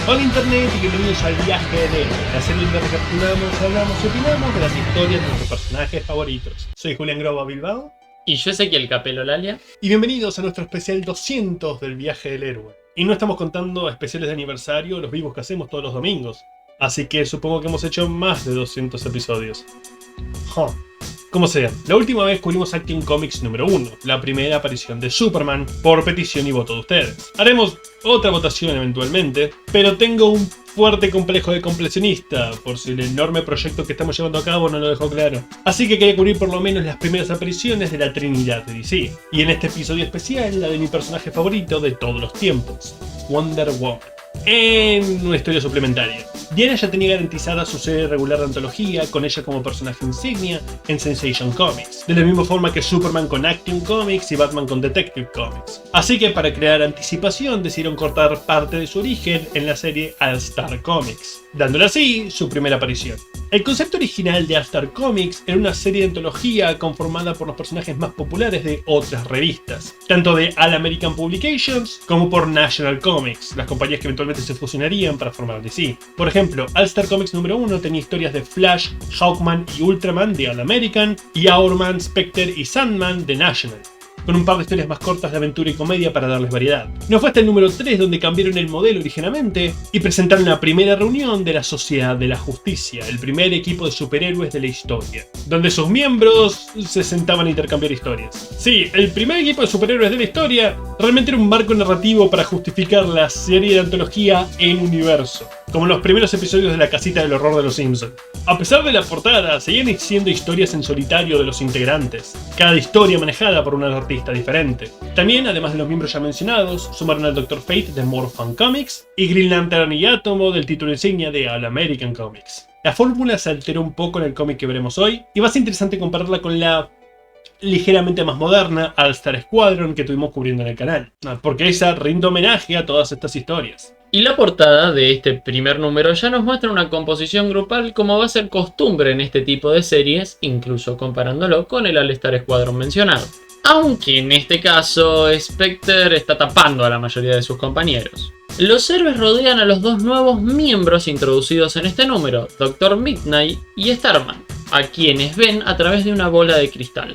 Hola Internet y bienvenidos al Viaje del Héroe, la serie donde recapitulamos, hablamos y opinamos de las historias de nuestros personajes favoritos. Soy Julián Groba Bilbao. Y yo Ezequiel Capelo Lalia. Y bienvenidos a nuestro especial 200 del Viaje del Héroe. Y no estamos contando especiales de aniversario, los vivos que hacemos todos los domingos. Así que supongo que hemos hecho más de 200 episodios. Como sea, la última vez cubrimos Action Comics número 1, la primera aparición de Superman, por petición y voto de ustedes. Haremos otra votación eventualmente, pero tengo un fuerte complejo de completionista, por si el enorme proyecto que estamos llevando a cabo no lo dejó claro. Así que quería cubrir por lo menos las primeras apariciones de la Trinidad de DC. Y en este episodio especial, la de mi personaje favorito de todos los tiempos, Wonder Woman. En una historia suplementaria, Diana ya tenía garantizada su serie regular de antología, con ella como personaje insignia en Sensation Comics, de la misma forma que Superman con Action Comics y Batman con Detective Comics. Así que para crear anticipación decidieron cortar parte de su origen en la serie All Star Comics, dándole así su primera aparición. El concepto original de All Star Comics era una serie de antología conformada por los personajes más populares de otras revistas, tanto de All American Publications como por National Comics, las compañías que eventualmente se fusionarían para formar DC. Por ejemplo, All Star Comics número 1 tenía historias de Flash, Hawkman y Ultraman de All American, y Hourman, Spectre y Sandman de National, con un par de historias más cortas de aventura y comedia para darles variedad. No fue hasta el número 3 donde cambiaron el modelo originalmente y presentaron la primera reunión de la Sociedad de la Justicia, el primer equipo de superhéroes de la historia, donde sus miembros se sentaban a intercambiar historias. Sí, el primer equipo de superhéroes de la historia realmente era un marco narrativo para justificar la serie de antología en universo, como los primeros episodios de la casita del horror de los Simpsons. A pesar de la portada, seguían existiendo historias en solitario de los integrantes, cada historia manejada por un artista diferente. También, además de los miembros ya mencionados, sumaron al Dr. Fate de Morphin Comics y Green Lantern y Atomo del título insignia de All American Comics. La fórmula se alteró un poco en el cómic que veremos hoy, y va a ser interesante compararla con la ligeramente más moderna All Star Squadron que tuvimos cubriendo en el canal, porque esa rinde homenaje a todas estas historias. Y la portada de este primer número ya nos muestra una composición grupal como va a ser costumbre en este tipo de series, incluso comparándolo con el All Star Squadron mencionado. Aunque en este caso Spectre está tapando a la mayoría de sus compañeros. Los héroes rodean a los dos nuevos miembros introducidos en este número, Dr. Midnight y Starman, a quienes ven a través de una bola de cristal.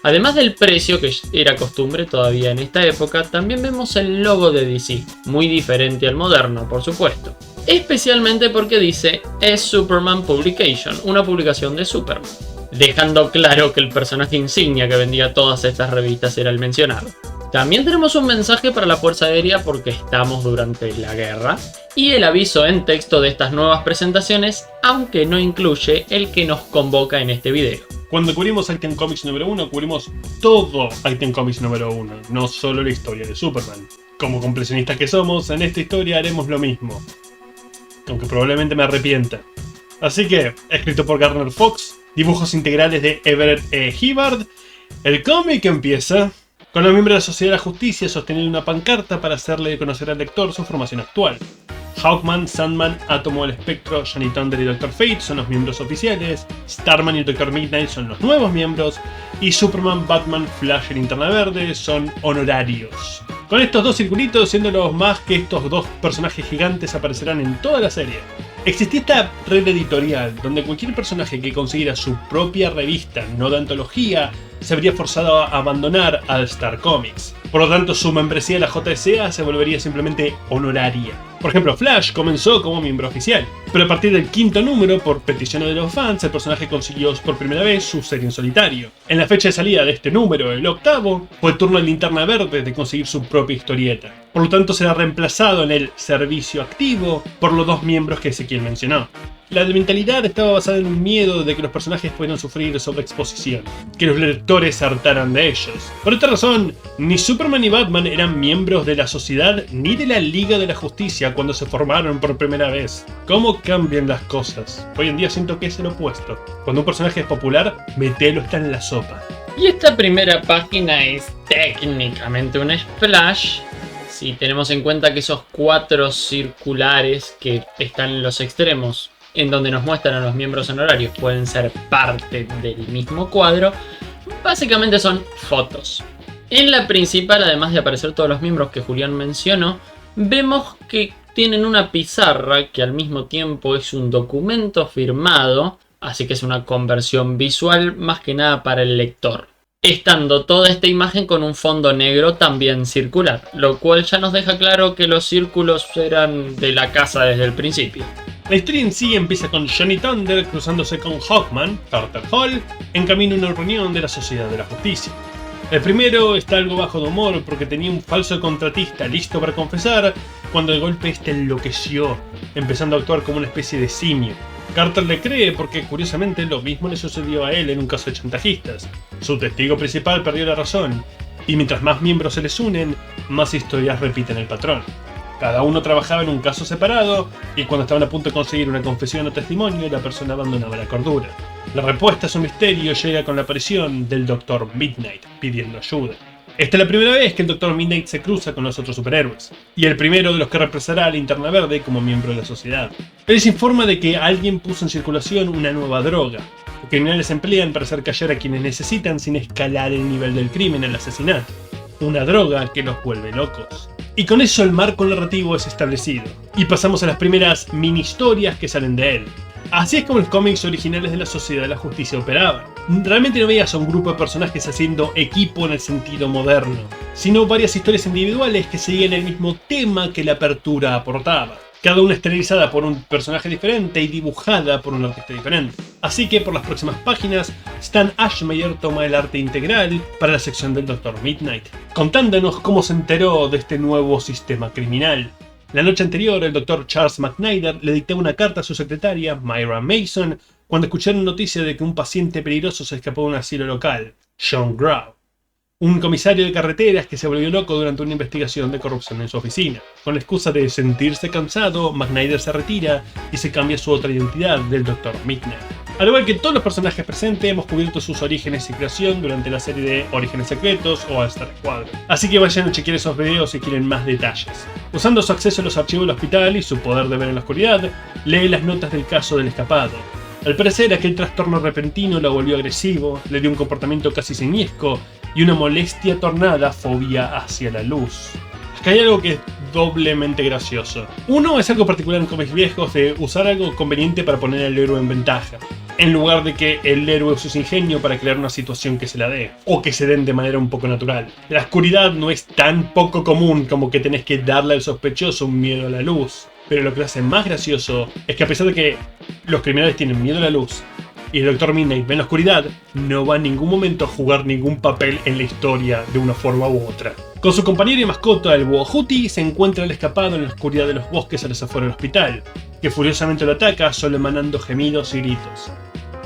Además del precio, que era costumbre todavía en esta época, también vemos el logo de DC, muy diferente al moderno, por supuesto. Especialmente porque dice "Es Superman Publication", una publicación de Superman, dejando claro que el personaje insignia que vendía todas estas revistas era el mencionado. También tenemos un mensaje para la Fuerza Aérea porque estamos durante la guerra, y el aviso en texto de estas nuevas presentaciones, aunque no incluye el que nos convoca en este video. Cuando cubrimos Action Comics número 1, cubrimos todo Action Comics número 1, no solo la historia de Superman. Como completionistas que somos, en esta historia haremos lo mismo, aunque probablemente me arrepienta. Así que, escrito por Gardner Fox, dibujos integrales de Everett E. Hibbard, el cómic empieza con los miembros de la Sociedad de la Justicia sosteniendo una pancarta para hacerle conocer al lector su formación actual. Hawkman, Sandman, Atomo, el Espectro, Johnny Thunder y Dr. Fate son los miembros oficiales, Starman y el Dr. Midnight son los nuevos miembros, y Superman, Batman, Flash y Linterna Verde son honorarios. Con estos dos circulitos siendo los más que estos dos personajes gigantes aparecerán en toda la serie. Existía esta red editorial donde cualquier personaje que consiguiera su propia revista, no de antología, se vería forzado a abandonar All Star Comics. Por lo tanto, su membresía de la JSA se volvería simplemente honoraria. Por ejemplo, Flash comenzó como miembro oficial, pero a partir del quinto número, por peticiones de los fans, el personaje consiguió por primera vez su serie en solitario. En la fecha de salida de este número, el octavo, fue el turno de Linterna Verde de conseguir su propia historieta. Por lo tanto, será reemplazado en el servicio activo por los dos miembros que Ezequiel mencionó. La mentalidad estaba basada en un miedo de que los personajes pudieran sufrir sobreexposición, que los lectores se hartaran de ellos. Por esta razón, ni Superman ni Batman eran miembros de la Sociedad ni de la Liga de la Justicia cuando se formaron por primera vez. ¿Cómo cambian las cosas? Hoy en día siento que es el opuesto. Cuando un personaje es popular, metelo está en la sopa. Y esta primera página es técnicamente un splash, si tenemos en cuenta que esos cuatro circulares que están en los extremos, en donde nos muestran a los miembros honorarios, pueden ser parte del mismo cuadro, básicamente son fotos. En la principal, además de aparecer todos los miembros que Julián mencionó, vemos que tienen una pizarra que al mismo tiempo es un documento firmado, así que es una conversión visual más que nada para el lector. Estando toda esta imagen con un fondo negro también circular, lo cual ya nos deja claro que los círculos eran de la casa desde el principio. La historia en sí empieza con Johnny Thunder cruzándose con Hawkman, Carter Hall, en camino a una reunión de la Sociedad de la Justicia. El primero está algo bajo de humor porque tenía un falso contratista listo para confesar, cuando de golpe este enloqueció, empezando a actuar como una especie de simio. Carter le cree porque curiosamente lo mismo le sucedió a él en un caso de chantajistas. Su testigo principal perdió la razón, y mientras más miembros se les unen, más historias repiten el patrón. Cada uno trabajaba en un caso separado, y cuando estaban a punto de conseguir una confesión o testimonio, la persona abandonaba la cordura. La respuesta a su misterio llega con la aparición del Dr. Midnight, pidiendo ayuda. Esta es la primera vez que el Dr. Midnight se cruza con los otros superhéroes, y el primero de los que represará a Linterna Verde como miembro de la sociedad. Él se informa de que alguien puso en circulación una nueva droga, que criminales emplean para hacer callar a quienes necesitan sin escalar el nivel del crimen al asesinato. Una droga que los vuelve locos. Y con eso el marco narrativo es establecido, y pasamos a las primeras mini historias que salen de él. Así es como los cómics originales de la Sociedad de la Justicia operaban. Realmente no veías a un grupo de personajes haciendo equipo en el sentido moderno, sino varias historias individuales que seguían el mismo tema que la apertura aportaba. Cada una estilizada por un personaje diferente y dibujada por un artista diferente. Así que por las próximas páginas, Stan Ashmeyer toma el arte integral para la sección del Dr. Midnight, contándonos cómo se enteró de este nuevo sistema criminal. La noche anterior, el Dr. Charles McNider le dictaba una carta a su secretaria, Myra Mason, cuando escucharon noticia de que un paciente peligroso se escapó de un asilo local, John Grau, un comisario de carreteras que se volvió loco durante una investigación de corrupción en su oficina. Con la excusa de sentirse cansado, McNider se retira y se cambia su otra identidad del Dr. Midnight. Al igual que todos los personajes presentes, hemos cubierto sus orígenes y creación durante la serie de Orígenes Secretos o All-Star Squadron. Así que vayan a chequear esos videos si quieren más detalles. Usando su acceso a los archivos del hospital y su poder de ver en la oscuridad, lee las notas del caso del escapado. Al parecer, aquel trastorno repentino lo volvió agresivo, le dio un comportamiento casi siniesco y una molestia tornada fobia hacia la luz. Acá hay algo que es doblemente gracioso. Uno, es algo particular en cómics viejos de usar algo conveniente para poner al héroe en ventaja, en lugar de que el héroe use su ingenio para crear una situación que se la dé, o que se den de manera un poco natural. La oscuridad no es tan poco común como que tenés que darle al sospechoso un miedo a la luz. Pero lo que lo hace más gracioso es que a pesar de que los criminales tienen miedo a la luz y el Dr. Midnight ve en la oscuridad, no va en ningún momento a jugar ningún papel en la historia de una forma u otra. Con su compañero y mascota, el búho Hooty, se encuentra el escapado en la oscuridad de los bosques a las afueras del hospital, que furiosamente lo ataca solo emanando gemidos y gritos.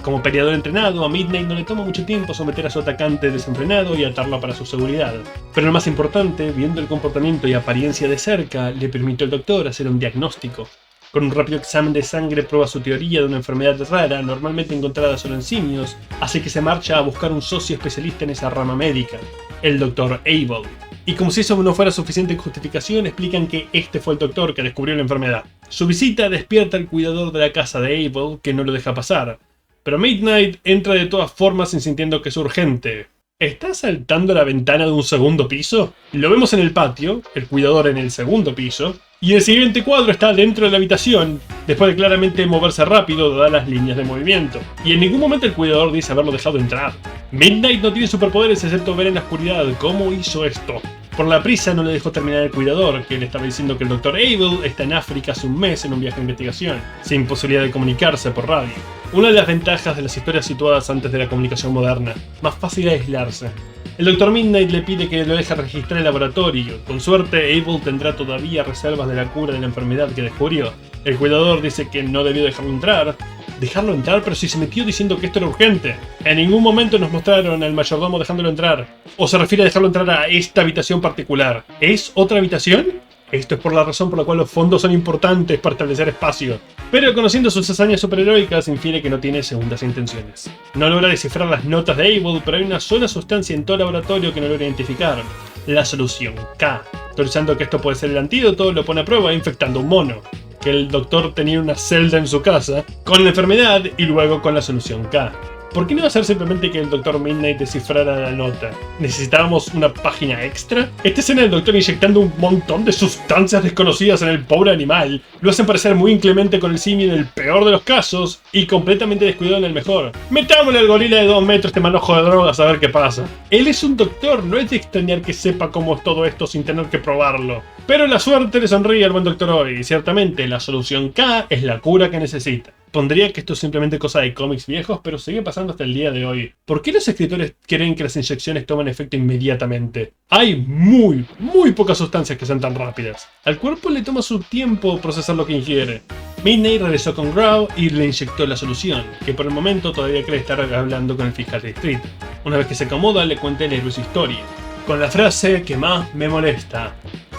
Como peleador entrenado, a Midnight no le toma mucho tiempo someter a su atacante desenfrenado y atarlo para su seguridad. Pero lo más importante, viendo el comportamiento y apariencia de cerca, le permitió al doctor hacer un diagnóstico. Con un rápido examen de sangre prueba su teoría de una enfermedad rara, normalmente encontrada solo en simios, así que se marcha a buscar un socio especialista en esa rama médica, el Dr. Abel. Y como si eso no fuera suficiente justificación, explican que este fue el doctor que descubrió la enfermedad. Su visita despierta al cuidador de la casa de Abel, que no lo deja pasar. Pero Midnight entra de todas formas insintiendo que es urgente. ¿Está saltando la ventana de un segundo piso? Lo vemos en el patio, el cuidador en el segundo piso, y el siguiente cuadro está dentro de la habitación, después de claramente moverse rápido dadas las líneas de movimiento. Y en ningún momento el cuidador dice haberlo dejado entrar. Midnight no tiene superpoderes excepto ver en la oscuridad. ¿Cómo hizo esto? Por la prisa no le dejó terminar el cuidador, que le estaba diciendo que el Dr. Abel está en África hace un mes en un viaje de investigación, sin posibilidad de comunicarse por radio. Una de las ventajas de las historias situadas antes de la comunicación moderna, más fácil de aislarse. El Dr. Midnight le pide que lo deje registrar el laboratorio. Con suerte, Abel tendrá todavía reservas de la cura de la enfermedad que descubrió. El cuidador dice que no debió dejarlo entrar. ¿Dejarlo entrar? Pero si se metió diciendo que esto era urgente. En ningún momento nos mostraron al mayordomo dejándolo entrar. ¿O se refiere a dejarlo entrar a esta habitación particular? ¿Es otra habitación? Esto es por la razón por la cual los fondos son importantes para establecer espacio. Pero conociendo sus hazañas superheroicas, infiere que no tiene segundas intenciones. No logra descifrar las notas de Abel, pero hay una sola sustancia en todo el laboratorio que no logra identificar. La solución K. Teorizando que esto puede ser el antídoto, lo pone a prueba infectando un mono. Que el doctor tenía una celda en su casa, con la enfermedad y luego con la solución K. ¿Por qué no hacer simplemente que el Dr. Midnight descifrara la nota? ¿Necesitábamos una página extra? Esta escena del Doctor inyectando un montón de sustancias desconocidas en el pobre animal lo hacen parecer muy inclemente con el simio en el peor de los casos y completamente descuidado en el mejor. Metámosle al gorila de 2 metros este manojo de drogas a ver qué pasa. Él es un doctor, no es de extrañar que sepa cómo es todo esto sin tener que probarlo. Pero la suerte le sonríe al buen doctor hoy y ciertamente la solución K es la cura que necesita. Pondría que esto es simplemente cosa de cómics viejos, pero sigue pasando hasta el día de hoy. ¿Por qué los escritores creen que las inyecciones toman efecto inmediatamente? Hay muy pocas sustancias que sean tan rápidas. Al cuerpo le toma su tiempo procesar lo que ingiere. Midnight regresó con Grau y le inyectó la solución, que por el momento todavía cree estar hablando con el fiscal de distrito. Una vez que se acomoda, le cuenta el héroe su historia, con la frase que más me molesta.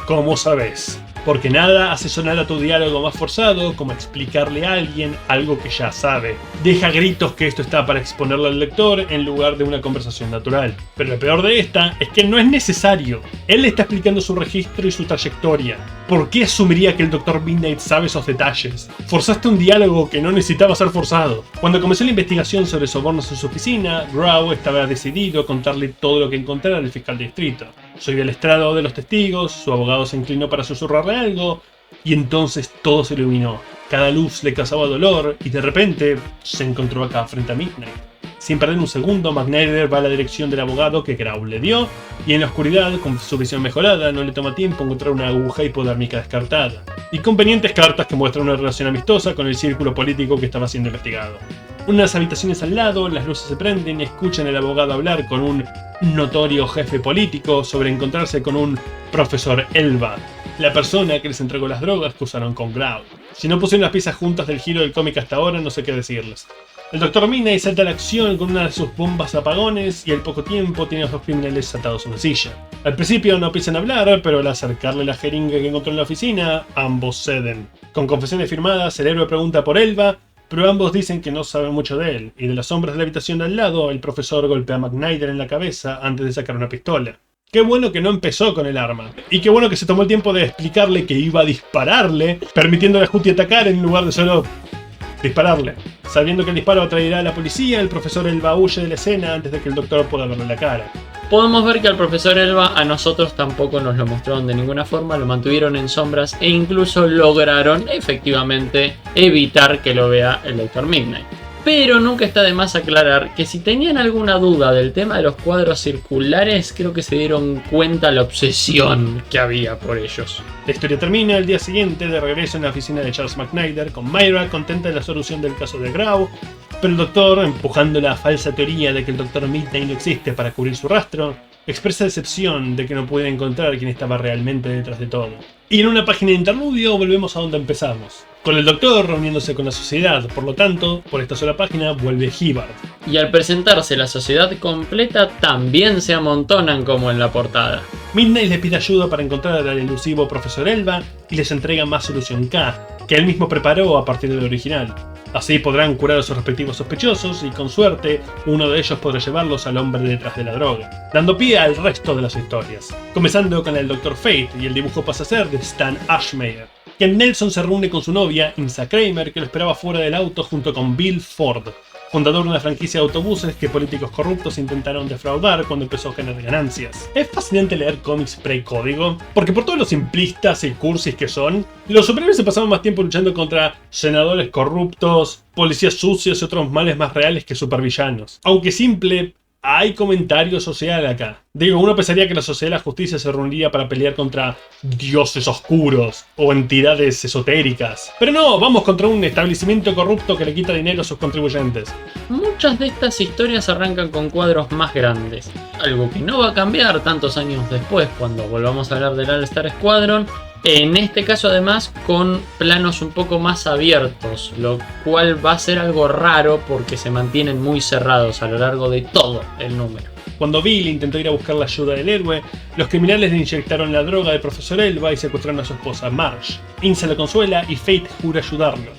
¿Cómo sabes? Porque nada hace sonar a tu diálogo más forzado como explicarle a alguien algo que ya sabe. Deja gritos que esto está para exponerle al lector en lugar de una conversación natural. Pero lo peor de esta es que no es necesario. Él le está explicando su registro y su trayectoria. ¿Por qué asumiría que el Dr. Midnight sabe esos detalles? Forzaste un diálogo que no necesitaba ser forzado. Cuando comenzó la investigación sobre sobornos en su oficina, Grau estaba decidido a contarle todo lo que encontrara al fiscal de distrito. Soy el estrado de los testigos, su abogado se inclinó para susurrarle algo, y entonces todo se iluminó. Cada luz le causaba dolor, y de repente se encontró acá frente a Midnight. Sin perder un segundo, McNider va a la dirección del abogado que Grau le dio, y en la oscuridad, con su visión mejorada, no le toma tiempo encontrar una aguja hipodérmica descartada, y convenientes cartas que muestran una relación amistosa con el círculo político que estaba siendo investigado. Unas habitaciones al lado, las luces se prenden y escuchan al abogado hablar con un notorio jefe político sobre encontrarse con un profesor Elba, la persona que les entregó las drogas que usaron con Grau. Si no pusieron las piezas juntas del giro del cómic hasta ahora, no sé qué decirles. El Dr. Midnight salta a la acción con una de sus bombas apagones y al poco tiempo tiene a los dos criminales atados a una silla. Al principio no empiezan a hablar, pero al acercarle la jeringa que encontró en la oficina, ambos ceden. Con confesiones firmadas, el héroe pregunta por Elba, pero ambos dicen que no saben mucho de él, y de las sombras de la habitación de al lado, el profesor golpea a McNider en la cabeza antes de sacar una pistola. Qué bueno que no empezó con el arma, y qué bueno que se tomó el tiempo de explicarle que iba a dispararle, permitiéndole a Juti atacar en lugar de solo dispararle. Sabiendo que el disparo atraerá a la policía, el profesor Elba huye de la escena antes de que el doctor pueda verle la cara. Podemos ver que al profesor Elba a nosotros tampoco nos lo mostraron de ninguna forma, lo mantuvieron en sombras e incluso lograron efectivamente evitar que lo vea el Dr. Midnight. Pero nunca está de más aclarar que si tenían alguna duda del tema de los cuadros circulares, creo que se dieron cuenta la obsesión que había por ellos. La historia termina el día siguiente de regreso en la oficina de Charles McNider, con Myra contenta de la solución del caso de Grau, pero el doctor, empujando la falsa teoría de que el Dr. Midnight no existe para cubrir su rastro, expresa decepción de que no puede encontrar quién estaba realmente detrás de todo. Y en una página de interludio volvemos a donde empezamos, con el doctor reuniéndose con la sociedad. Por lo tanto, por esta sola página vuelve Hibbard. Y al presentarse la sociedad completa también se amontonan como en la portada. Midnight le pide ayuda para encontrar al elusivo profesor Elba y les entrega más solución K, que él mismo preparó a partir del original. Así podrán curar a sus respectivos sospechosos y, con suerte, uno de ellos podrá llevarlos al hombre detrás de la droga, dando pie al resto de las historias. Comenzando con el Dr. Fate, y el dibujo pasa a ser de Stan Ashmeyer. Ken Nelson se reúne con su novia, Insa Kramer, que lo esperaba fuera del auto junto con Bill Ford, fundador de una franquicia de autobuses que políticos corruptos intentaron defraudar cuando empezó a generar ganancias. Es fascinante leer cómics pre-código, porque por todos los simplistas y cursis que son, los superhéroes se pasaban más tiempo luchando contra senadores corruptos, policías sucios y otros males más reales que supervillanos. Aunque simple, hay comentario social acá. Digo, uno pensaría que la Sociedad de la Justicia se reuniría para pelear contra dioses oscuros o entidades esotéricas. Pero no, vamos contra un establecimiento corrupto que le quita dinero a sus contribuyentes. Muchas de estas historias arrancan con cuadros más grandes, algo que no va a cambiar tantos años después cuando volvamos a hablar del All-Star Squadron. En este caso además con planos un poco más abiertos, lo cual va a ser algo raro porque se mantienen muy cerrados a lo largo de todo el número. Cuando Bill intentó ir a buscar la ayuda del héroe, los criminales le inyectaron la droga del profesor Elba y secuestraron a su esposa Marge. Insa lo consuela y Fate jura ayudarlo,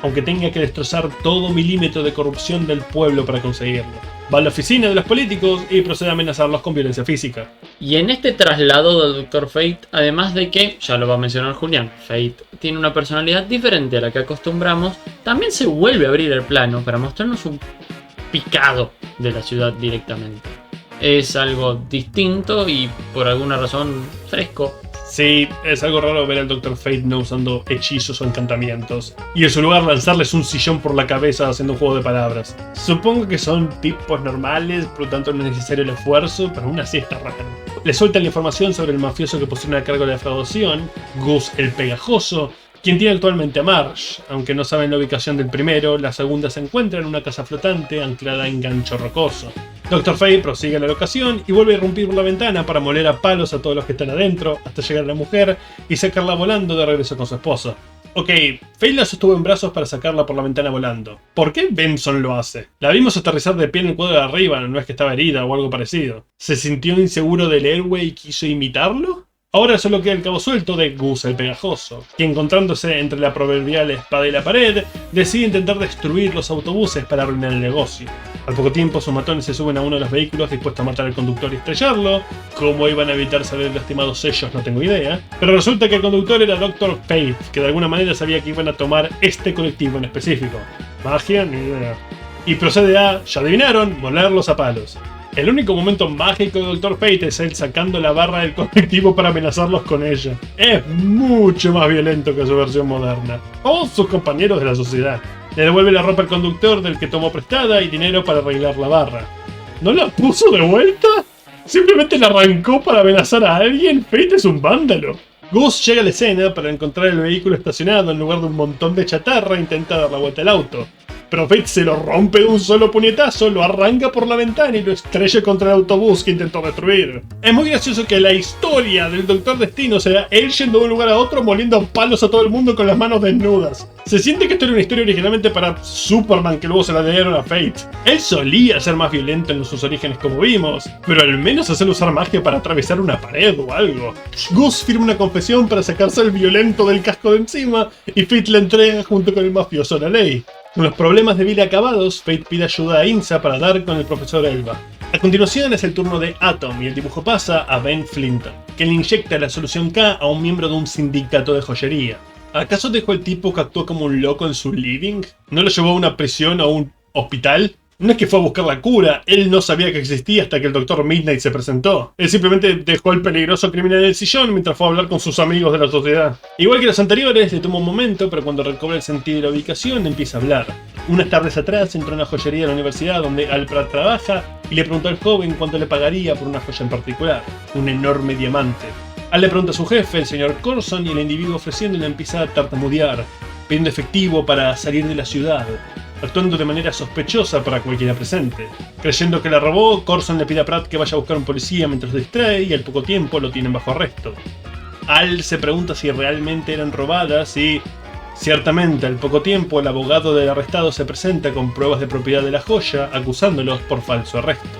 aunque tenga que destrozar todo milímetro de corrupción del pueblo para conseguirlo. Va a la oficina de los políticos y procede a amenazarlos con violencia física. Y en este traslado del Dr. Fate, además de que, ya lo va a mencionar Julián, Fate tiene una personalidad diferente a la que acostumbramos, también se vuelve a abrir el plano para mostrarnos un picado de la ciudad directamente. Es algo distinto y por alguna razón fresco. Sí, es algo raro ver al Dr. Fate no usando hechizos o encantamientos, y en su lugar lanzarles un sillón por la cabeza haciendo un juego de palabras. Supongo que son tipos normales, por lo tanto no es necesario el esfuerzo, pero aún así está raro. Le sueltan la información sobre el mafioso que pusieron a cargo de la defraudación, Gus el Pegajoso, quien tiene actualmente a Marge. Aunque no saben la ubicación del primero, la segunda se encuentra en una casa flotante anclada en gancho rocoso. Dr. Fate prosigue a la locación y vuelve a irrumpir por la ventana para moler a palos a todos los que están adentro, hasta llegar a la mujer y sacarla volando de regreso con su esposo. Ok, Fate la sostuvo en brazos para sacarla por la ventana volando. ¿Por qué Benson lo hace? La vimos aterrizar de pie en el cuadro de arriba, no es que estaba herida o algo parecido. ¿Se sintió inseguro del héroe y quiso imitarlo? Ahora solo queda el cabo suelto de Gus el Pegajoso, que encontrándose entre la proverbial espada y la pared, decide intentar destruir los autobuses para arruinar el negocio. Al poco tiempo sus matones se suben a uno de los vehículos dispuestos a matar al conductor y estrellarlo. ¿Cómo iban a evitar salir lastimados ellos? No tengo idea. Pero resulta que el conductor era Dr. Fate, que de alguna manera sabía que iban a tomar este colectivo en específico. Magia, ni idea. Y procede a, ya adivinaron, molerlos a palos. El único momento mágico de Dr. Fate es él sacando la barra del colectivo para amenazarlos con ella. Es mucho más violento que su versión moderna. O sus compañeros de la sociedad. Le devuelve la ropa al conductor del que tomó prestada y dinero para arreglar la barra. ¿No la puso de vuelta? ¿Simplemente la arrancó para amenazar a alguien? Fate es un vándalo. Gus llega a la escena para encontrar el vehículo estacionado en lugar de un montón de chatarra e intenta dar la vuelta al auto. Pero Fate se lo rompe de un solo puñetazo, lo arranca por la ventana y lo estrella contra el autobús que intentó destruir. Es muy gracioso que la historia del Doctor Destino sea él yendo de un lugar a otro moliendo a palos a todo el mundo con las manos desnudas. Se siente que esto era una historia originalmente para Superman que luego se la dieron a Fate. Él solía ser más violento en sus orígenes como vimos, pero al menos hacer usar magia para atravesar una pared o algo. Gus firma una confesión para sacarse al violento del casco de encima y Fate la entrega junto con el mafioso a la ley. Con los problemas de vida acabados, Fate pide ayuda a INSA para dar con el profesor Elba. A continuación es el turno de Atom y el dibujo pasa a Ben Flinton, que le inyecta la solución K a un miembro de un sindicato de joyería. ¿Acaso dejó el tipo que actuó como un loco en su living? ¿No lo llevó a una prisión o a un hospital? No es que fue a buscar la cura, él no sabía que existía hasta que el Dr. Midnight se presentó. Él simplemente dejó al peligroso criminal en el sillón mientras fue a hablar con sus amigos de la sociedad. Igual que los anteriores, le toma un momento, pero cuando recobra el sentido de la ubicación empieza a hablar. Unas tardes atrás entró a una joyería de la universidad donde Alprat trabaja y le preguntó al joven cuánto le pagaría por una joya en particular, un enorme diamante. Al le pregunta a su jefe, el señor Corson, y el individuo ofreciéndole empieza a tartamudear, pidiendo efectivo para salir de la ciudad, actuando de manera sospechosa para cualquiera presente. Creyendo que la robó, Corson le pide a Pratt que vaya a buscar a un policía mientras lo distrae y al poco tiempo lo tienen bajo arresto. Al se pregunta si realmente eran robadas y, ciertamente, al poco tiempo el abogado del arrestado se presenta con pruebas de propiedad de la joya, acusándolos por falso arresto.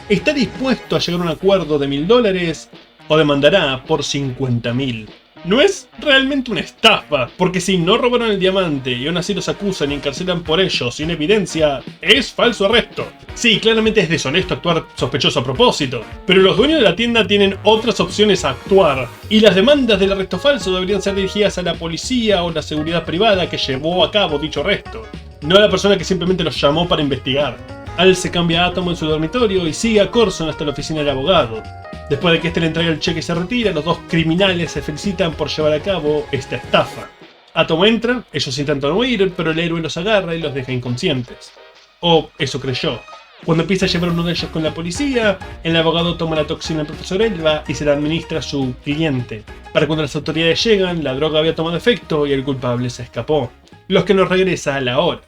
Está dispuesto a llegar a un acuerdo de $1000 o demandará por 50.000. No es realmente una estafa, porque si no robaron el diamante y aún así los acusan y encarcelan por ello sin evidencia, es falso arresto. Sí, claramente es deshonesto actuar sospechoso a propósito, pero los dueños de la tienda tienen otras opciones a actuar, y las demandas del arresto falso deberían ser dirigidas a la policía o la seguridad privada que llevó a cabo dicho arresto, no a la persona que simplemente los llamó para investigar. Al se cambia a Atom en su dormitorio y sigue a Corson hasta la oficina del abogado. Después de que este le entregue el cheque y se retira, los dos criminales se felicitan por llevar a cabo esta estafa. Atom entra, ellos intentan huir, pero el héroe los agarra y los deja inconscientes. O eso creyó. Cuando empieza a llevar uno de ellos con la policía, el abogado toma la toxina al profesor Elba y se la administra a su cliente. Para cuando las autoridades llegan, la droga había tomado efecto y el culpable se escapó. Los que nos regresa a la hora.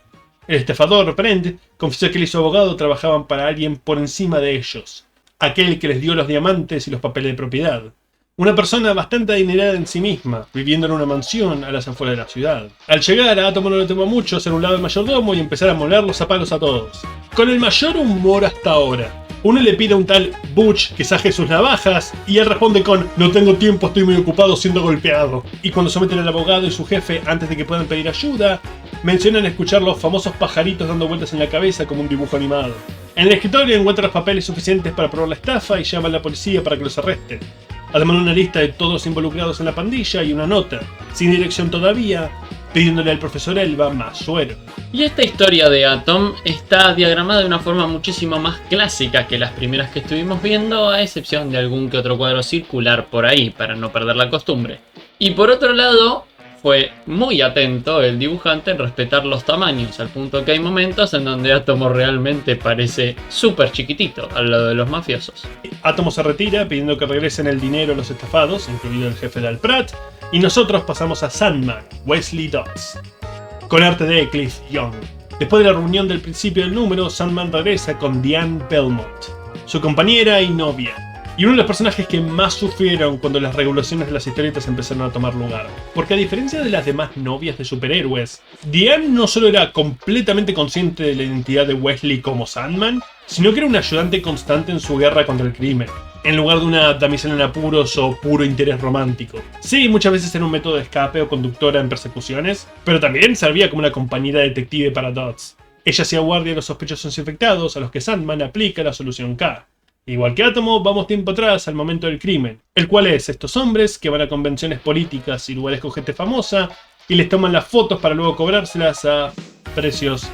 El estafador, Brent, confesó que él y su abogado trabajaban para alguien por encima de ellos. Aquel que les dio los diamantes y los papeles de propiedad. Una persona bastante adinerada en sí misma, viviendo en una mansión a las afueras de la ciudad. Al llegar, a Atom no le tomó mucho hacer un lado del mayordomo y empezar a molerlos a palos a todos. Con el mayor humor hasta ahora. Uno le pide a un tal Butch que saje sus navajas y él responde con "no tengo tiempo, estoy muy ocupado siendo golpeado". Y cuando someten al abogado y su jefe antes de que puedan pedir ayuda, mencionan escuchar los famosos pajaritos dando vueltas en la cabeza como un dibujo animado. En el escritorio encuentra los papeles suficientes para probar la estafa y llama a la policía para que los arresten. Además una lista de todos los involucrados en la pandilla y una nota, sin dirección todavía, pidiéndole al profesor Elba más suero. Y esta historia de Atom está diagramada de una forma muchísimo más clásica que las primeras que estuvimos viendo, a excepción de algún que otro cuadro circular por ahí, para no perder la costumbre. Y por otro lado, fue muy atento el dibujante en respetar los tamaños, al punto que hay momentos en donde Átomo realmente parece súper chiquitito al lado de los mafiosos. Átomo se retira pidiendo que regresen el dinero a los estafados, incluido el jefe de Al Pratt, y nosotros pasamos a Sandman, Wesley Dodds, con arte de Cliff Young. Después de la reunión del principio del número, Sandman regresa con Diane Belmont, su compañera y novia, y uno de los personajes que más sufrieron cuando las regulaciones de las historietas empezaron a tomar lugar. Porque a diferencia de las demás novias de superhéroes, Diane no solo era completamente consciente de la identidad de Wesley como Sandman, sino que era un ayudante constante en su guerra contra el crimen, en lugar de una damisela en apuros o puro interés romántico. Sí, muchas veces era un método de escape o conductora en persecuciones, pero también servía como una compañera detective para Dodds. Ella hacía guardia de los sospechosos infectados a los que Sandman aplica la solución K. Igual que Átomo, vamos tiempo atrás al momento del crimen, el cual es estos hombres que van a convenciones políticas y lugares con gente famosa y les toman las fotos para luego cobrárselas a precios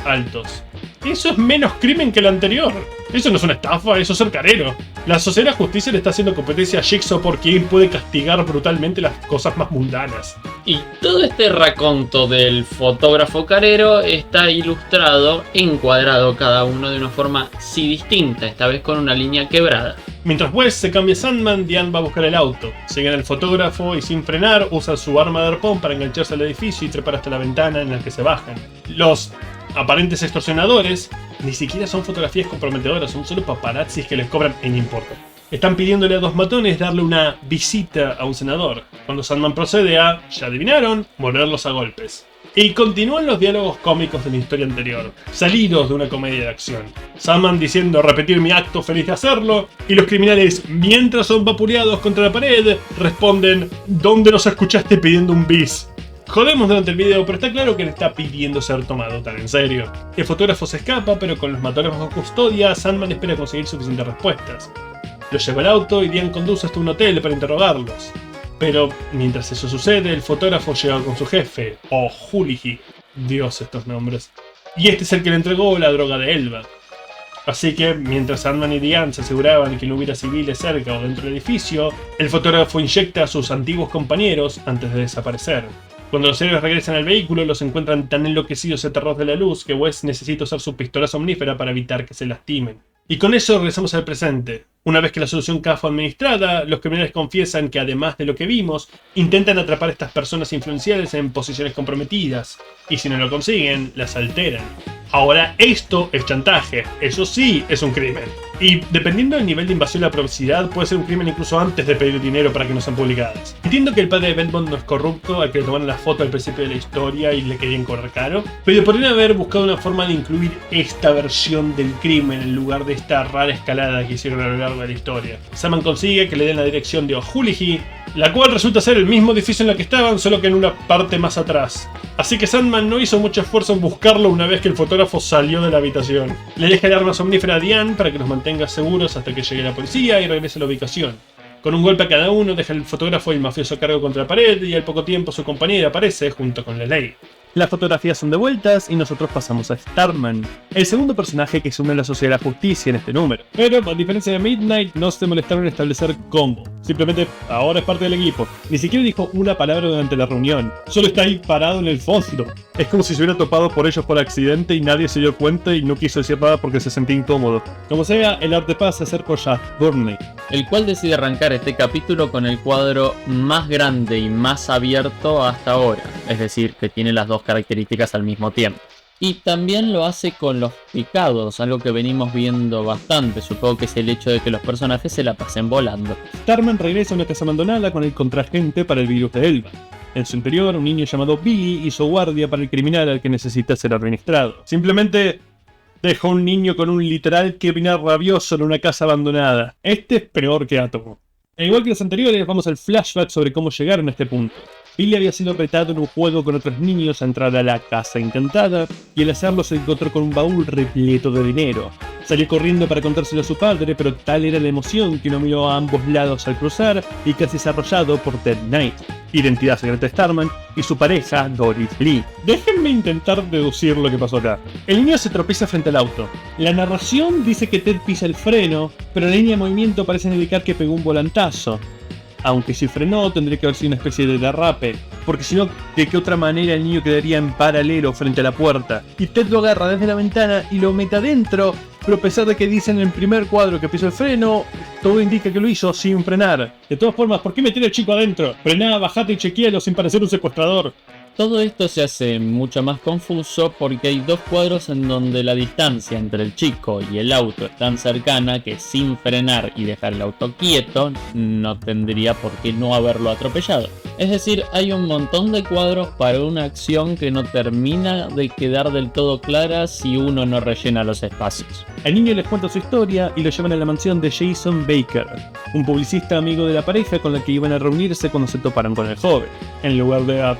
altos. Eso es menos crimen que el anterior. Eso no es una estafa, eso es ser carero. La Sociedad de la Justicia le está haciendo competencia a Jigsaw por quien puede castigar brutalmente las cosas más mundanas. Y todo este raconto del fotógrafo carero está ilustrado, encuadrado cada uno de una forma sí distinta, esta vez con una línea quebrada. Mientras Wes se cambia a Sandman, Diane va a buscar el auto. Siguen al fotógrafo y sin frenar usa su arma de arpón para engancharse al edificio y trepar hasta la ventana en la que se bajan. Los aparentes extorsionadores ni siquiera son fotografías comprometedoras, son solo paparazzis que les cobran y no importa. Están pidiéndole a dos matones darle una visita a un senador, cuando Sandman procede a, ya adivinaron, molerlos a golpes. Y continúan los diálogos cómicos de la historia anterior, salidos de una comedia de acción. Sandman diciendo repetir mi acto feliz de hacerlo, y los criminales, mientras son vapuleados contra la pared, responden ¿dónde nos escuchaste pidiendo un bis? Jodemos durante el video, pero está claro que le está pidiendo ser tomado tan en serio. El fotógrafo se escapa, pero con los matones bajo custodia, Sandman espera conseguir suficientes respuestas. Los lleva al auto y Diane conduce hasta un hotel para interrogarlos. Pero mientras eso sucede, el fotógrafo llega con su jefe, O'Hoolihy. Dios, estos nombres. Y este es el que le entregó la droga de Elba. Así que, mientras Sandman y Diane se aseguraban que no hubiera civiles cerca o dentro del edificio, el fotógrafo inyecta a sus antiguos compañeros antes de desaparecer. Cuando los héroes regresan al vehículo, los encuentran tan enloquecidos y aterrados de la luz que Wes necesita usar su pistola somnífera para evitar que se lastimen. Y con eso regresamos al presente. Una vez que la solución K fue administrada, los criminales confiesan que además de lo que vimos, intentan atrapar a estas personas influenciales en posiciones comprometidas, y si no lo consiguen, las alteran. Ahora esto es chantaje, eso sí es un crimen. Y dependiendo del nivel de invasión a la privacidad, puede ser un crimen incluso antes de pedir dinero para que no sean publicadas. Entiendo que el padre de Belmont no es corrupto, al que le tomaron la foto al principio de la historia y le querían cobrar caro, pero podrían haber buscado una forma de incluir esta versión del crimen en lugar de esta rara escalada que hicieron a lo largo de la historia. Sandman consigue que le den la dirección de O'Hoolihy, la cual resulta ser el mismo edificio en el que estaban, solo que en una parte más atrás. Así que Sandman no hizo mucho esfuerzo en buscarlo una vez que el fotógrafo salió de la habitación. Le deja el arma somnífera a Diane para que los mantenga seguros hasta que llegue la policía y regrese a la ubicación. Con un golpe a cada uno deja el fotógrafo y el mafioso a cargo contra la pared y al poco tiempo su compañera aparece junto con la ley. Las fotografías son devueltas y nosotros pasamos a Starman, el segundo personaje que se une a la Sociedad de la Justicia en este número. Pero, a diferencia de Midnight, no se molestaron en establecer cómo. Simplemente, ahora es parte del equipo. Ni siquiera dijo una palabra durante la reunión. Solo está ahí parado en el fondo. Es como si se hubiera topado por ellos por accidente y nadie se dio cuenta y no quiso decir nada porque se sentía incómodo. Como sea, el arte paz se acerca a Burnley, el cual decide arrancar este capítulo con el cuadro más grande y más abierto hasta ahora. Es decir, que tiene las dos características al mismo tiempo. Y también lo hace con los picados, algo que venimos viendo bastante. Supongo que es el hecho de que los personajes se la pasen volando. Starman regresa a una casa abandonada con el contraagente para el virus de Elba. En su interior, un niño llamado Billy hizo guardia para el criminal al que necesita ser administrado. Simplemente dejó un niño con un literal criminal rabioso en una casa abandonada. Este es peor que Átomo. E igual que los anteriores, vamos al flashback sobre cómo llegaron a este punto. Billy había sido apretado en un juego con otros niños a entrar a la casa encantada, y al hacerlo se encontró con un baúl repleto de dinero. Salió corriendo para contárselo a su padre, pero tal era la emoción que no miró a ambos lados al cruzar y casi es arrollado por Ted Knight, identidad secreta de Starman, y su pareja, Doris Lee. Déjenme intentar deducir lo que pasó acá. El niño se tropieza frente al auto. La narración dice que Ted pisa el freno, pero la línea de movimiento parece indicar que pegó un volantazo. Aunque si frenó, tendría que haber sido una especie de derrape, porque si no, ¿de qué otra manera el niño quedaría en paralelo frente a la puerta? Y Ted lo agarra desde la ventana y lo mete adentro, pero a pesar de que dicen en el primer cuadro que pisó el freno, todo indica que lo hizo sin frenar. De todas formas, ¿por qué meter al chico adentro? Frená, bajate y chequealo sin parecer un secuestrador. Todo esto se hace mucho más confuso porque hay dos cuadros en donde la distancia entre el chico y el auto es tan cercana que sin frenar y dejar el auto quieto no tendría por qué no haberlo atropellado. Es decir, hay un montón de cuadros para una acción que no termina de quedar del todo clara si uno no rellena los espacios. Al niño les cuenta su historia y lo llevan a la mansión de Jason Baker, un publicista amigo de la pareja con la que iban a reunirse cuando se toparon con el joven, en lugar de a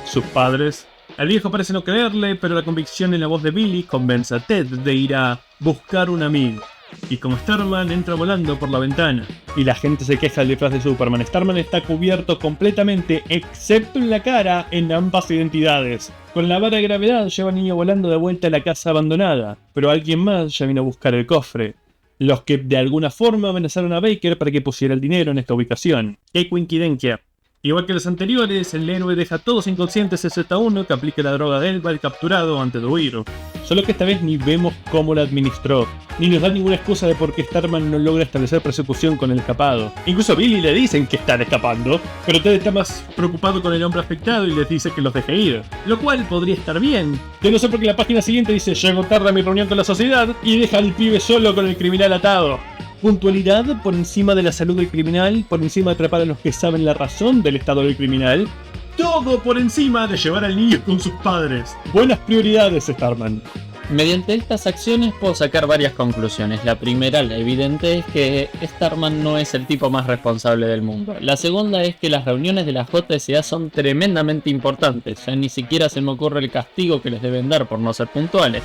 sus padres. El viejo parece no creerle, pero la convicción en la voz de Billy convence a Ted de ir a buscar un amigo. Y como Starman entra volando por la ventana y la gente se queja del disfraz de Superman, Starman está cubierto completamente, excepto en la cara, en ambas identidades. Con la vara de gravedad lleva al niño volando de vuelta a la casa abandonada, pero alguien más ya vino a buscar el cofre. Los que de alguna forma amenazaron a Baker para que pusiera el dinero en esta ubicación. ¡Qué coincidencia! Igual que los anteriores, el héroe deja a todos inconscientes excepto a uno que aplica la droga de Elba al capturado antes de huir. Solo que esta vez ni vemos cómo la administró, ni nos da ninguna excusa de por qué Starman no logra establecer persecución con el escapado. Incluso a Billy le dicen que están escapando, pero Ted está más preocupado con el hombre afectado y les dice que los deje ir. Lo cual podría estar bien, de no ser porque la página siguiente dice "Llego tarde a mi reunión con la sociedad" y deja al pibe solo con el criminal atado. Puntualidad por encima de la salud del criminal, por encima de atrapar a los que saben la razón del estado del criminal. Todo por encima de llevar al niño con sus padres. Buenas prioridades, Starman. Mediante estas acciones puedo sacar varias conclusiones. La primera, la evidente, es que Starman no es el tipo más responsable del mundo. La segunda es que las reuniones de la JSA son tremendamente importantes. Ya ni siquiera se me ocurre el castigo que les deben dar por no ser puntuales.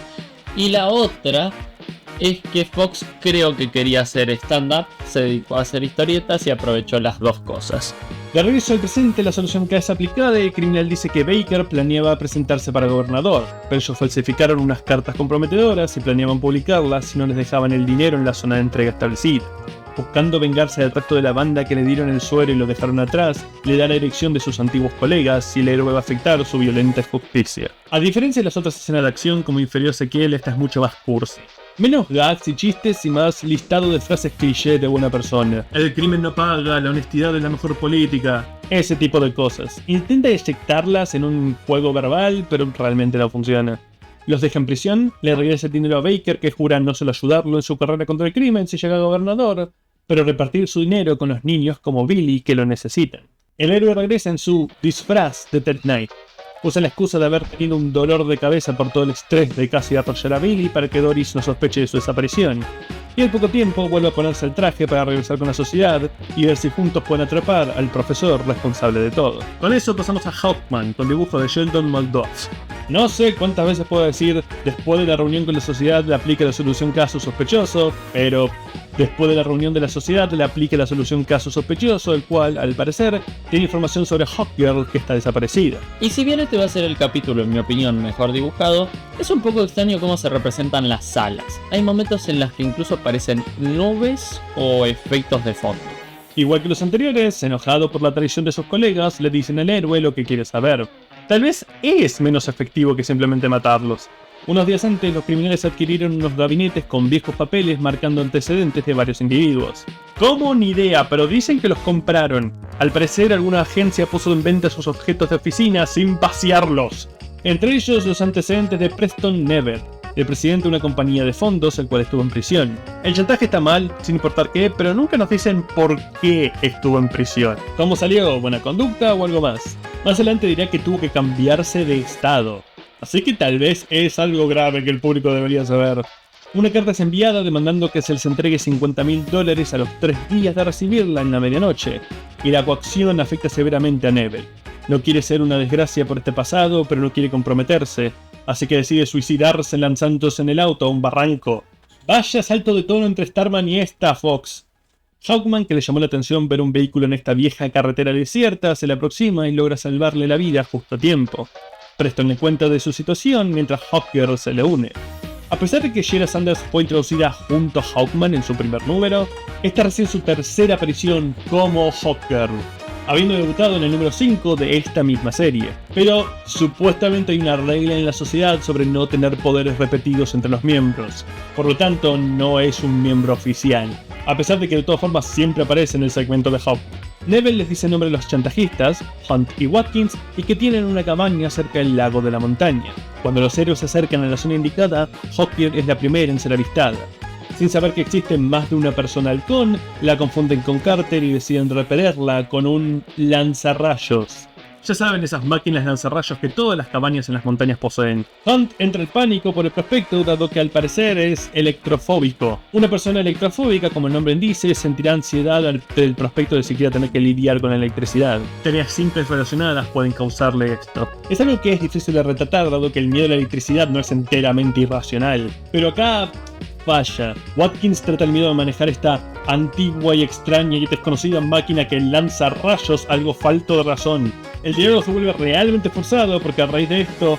Y la otra es que Fox creo que quería hacer stand-up, se dedicó a hacer historietas y aprovechó las dos cosas. De regreso al presente, la solución que es aplicada y el criminal dice que Baker planeaba presentarse para gobernador, pero ellos falsificaron unas cartas comprometedoras y planeaban publicarlas si no les dejaban el dinero en la zona de entrega establecida. Buscando vengarse del resto de la banda que le dieron el suero y lo dejaron atrás, le da la dirección de sus antiguos colegas y el héroe va a afectar su violenta justicia. A diferencia de las otras escenas de acción como inferior Ezequiel, esta es mucho más cursi. Menos gags y chistes y más listado de frases cliché de buena persona. El crimen no paga, la honestidad es la mejor política. Ese tipo de cosas. Intenta inyectarlas en un juego verbal, pero realmente no funciona. Los deja en prisión, le regresa el dinero a Baker, que jura no solo ayudarlo en su carrera contra el crimen si llega a gobernador, pero repartir su dinero con los niños como Billy que lo necesitan. El héroe regresa en su disfraz de Ted Knight. Usa la excusa de haber tenido un dolor de cabeza por todo el estrés de casi arrollar a Billy para que Doris no sospeche de su desaparición. Y al poco tiempo vuelve a ponerse el traje para regresar con la sociedad y ver si juntos pueden atrapar al profesor responsable de todo. Con eso pasamos a Hawkman, con dibujo de Sheldon Moldoff. No sé cuántas veces puedo decir, después de la reunión con la sociedad le aplica la solución caso sospechoso, pero después de la reunión de la sociedad le aplica la solución caso sospechoso, el cual, al parecer, tiene información sobre Hawkgirl que está desaparecida. Y si bien este va a ser el capítulo, en mi opinión, mejor dibujado, es un poco extraño cómo se representan las salas. Hay momentos en los que incluso aparecen nubes o efectos de fondo. Igual que los anteriores, enojado por la traición de sus colegas, le dicen al héroe lo que quiere saber. Tal vez es menos efectivo que simplemente matarlos. Unos días antes, los criminales adquirieron unos gabinetes con viejos papeles marcando antecedentes de varios individuos. ¿Cómo? Ni idea, pero dicen que los compraron. Al parecer, alguna agencia puso en venta sus objetos de oficina sin vaciarlos. Entre ellos, los antecedentes de Preston Never, el presidente de una compañía de fondos, el cual estuvo en prisión. El chantaje está mal, sin importar qué, pero nunca nos dicen por qué estuvo en prisión. ¿Cómo salió? ¿Buena conducta o algo más? Más adelante dirá que tuvo que cambiarse de estado. Así que tal vez es algo grave que el público debería saber. Una carta es enviada demandando que se les entregue $50.000 a los 3 días de recibirla en la medianoche, y la coacción afecta severamente a Neville. No quiere ser una desgracia por este pasado, pero no quiere comprometerse, así que decide suicidarse lanzándose en el auto a un barranco. Vaya salto de tono entre Starman y Star Fox. Hawkman, que le llamó la atención ver un vehículo en esta vieja carretera desierta, se le aproxima y logra salvarle la vida justo a tiempo. Preston le cuenta de su situación mientras Hawkgirl se le une. A pesar de que Sheila Sanders fue introducida junto a Hawkman en su primer número, esta recién su tercera aparición como Hawkgirl, habiendo debutado en el número 5 de esta misma serie. Pero supuestamente hay una regla en la sociedad sobre no tener poderes repetidos entre los miembros, por lo tanto no es un miembro oficial, a pesar de que de todas formas siempre aparece en el segmento de Hawk. Neville les dice el nombre de los chantajistas, Hunt y Watkins, y que tienen una cabaña cerca del lago de la montaña. Cuando los héroes se acercan a la zona indicada, Hawkgirl es la primera en ser avistada. Sin saber que existe más de una persona halcón, la confunden con Carter y deciden repelerla con un lanzarrayos. Ya saben, esas máquinas lanzarrayos que todas las cabañas en las montañas poseen. Hunt entra en pánico por el prospecto, dado que al parecer es electrofóbico. Una persona electrofóbica, como el nombre indica, sentirá ansiedad ante el prospecto de siquiera tener que lidiar con la electricidad. Tareas simples relacionadas pueden causarle esto. Es algo que es difícil de retratar, dado que el miedo a la electricidad no es enteramente irracional. Pero acá falla. Watkins trata el miedo de manejar esta antigua y extraña y desconocida máquina que lanza rayos, algo falto de razón. El diálogo se vuelve realmente forzado porque a raíz de esto,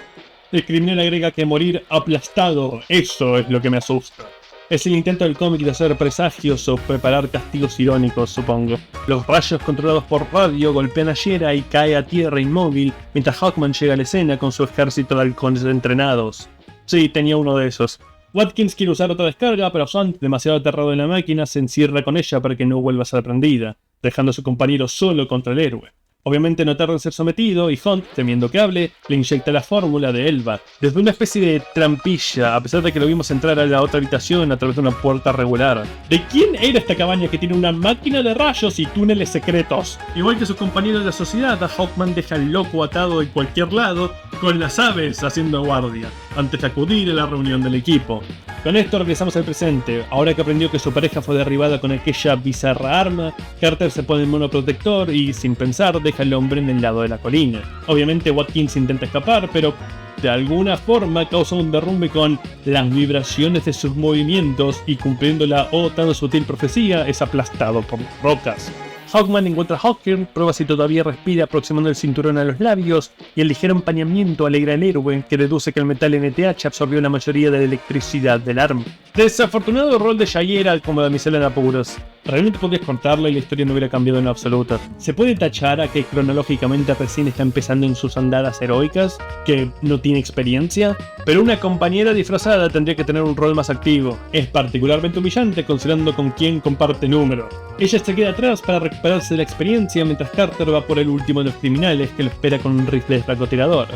el criminal agrega que morir aplastado, eso es lo que me asusta. Es el intento del cómic de hacer presagios o preparar castigos irónicos, supongo. Los rayos controlados por radio golpean a Shera y cae a tierra inmóvil, mientras Hawkman llega a la escena con su ejército de halcones entrenados. Sí, tenía uno de esos. Watkins quiere usar otra descarga, pero Hunt, demasiado aterrado en la máquina, se encierra con ella para que no vuelva a ser prendida, dejando a su compañero solo contra el héroe. Obviamente no tarda en ser sometido y Hunt, temiendo que hable, le inyecta la fórmula de Elba, desde una especie de trampilla, a pesar de que lo vimos entrar a la otra habitación a través de una puerta regular. ¿De quién era esta cabaña que tiene una máquina de rayos y túneles secretos? Igual que sus compañeros de la sociedad, a Hawkman deja al loco atado en cualquier lado, con las aves haciendo guardia, antes de acudir a la reunión del equipo. Con esto regresamos al presente. Ahora que aprendió que su pareja fue derribada con aquella bizarra arma, Carter se pone el monoprotector y, sin pensar, deja al hombre en el lado de la colina. Obviamente Watkins intenta escapar, pero de alguna forma causa un derrumbe con las vibraciones de sus movimientos y, cumpliendo la tan sutil profecía, es aplastado por las rocas. Hawkman encuentra a Hawkgirl, prueba si todavía respira aproximando el cinturón a los labios, y el ligero empañamiento alegra al héroe, que deduce que el metal NTH absorbió la mayoría de la electricidad del arma. Desafortunado rol de Shayera como damisela en apuros. Realmente podrías cortarla y la historia no hubiera cambiado en absoluto. Se puede tachar a que cronológicamente recién está empezando en sus andadas heroicas, que no tiene experiencia, pero una compañera disfrazada tendría que tener un rol más activo. Es particularmente humillante considerando con quién comparte número. Ella se queda atrás para recuperarse de la experiencia mientras Carter va por el último de los criminales que lo espera con un rifle de francotirador.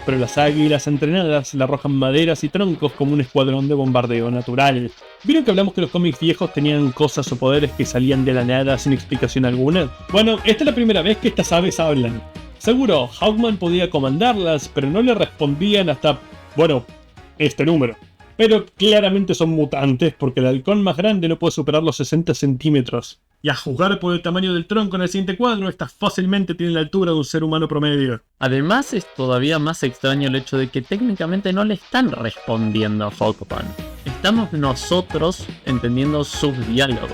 Pero las águilas entrenadas le arrojan maderas y troncos como un escuadrón de bombardeo natural. ¿Vieron que hablamos que los cómics viejos tenían cosas o poderes que salían de la nada sin explicación alguna? Bueno, esta es la primera vez que estas aves hablan. Seguro, Hawkman podía comandarlas, pero no le respondían hasta, bueno, este número. Pero claramente son mutantes porque el halcón más grande no puede superar los 60 centímetros. Y a juzgar por el tamaño del tronco en el siguiente cuadro, estas fácilmente tienen la altura de un ser humano promedio. Además, es todavía más extraño el hecho de que técnicamente no le están respondiendo a Hawkman. Estamos nosotros entendiendo sus diálogos,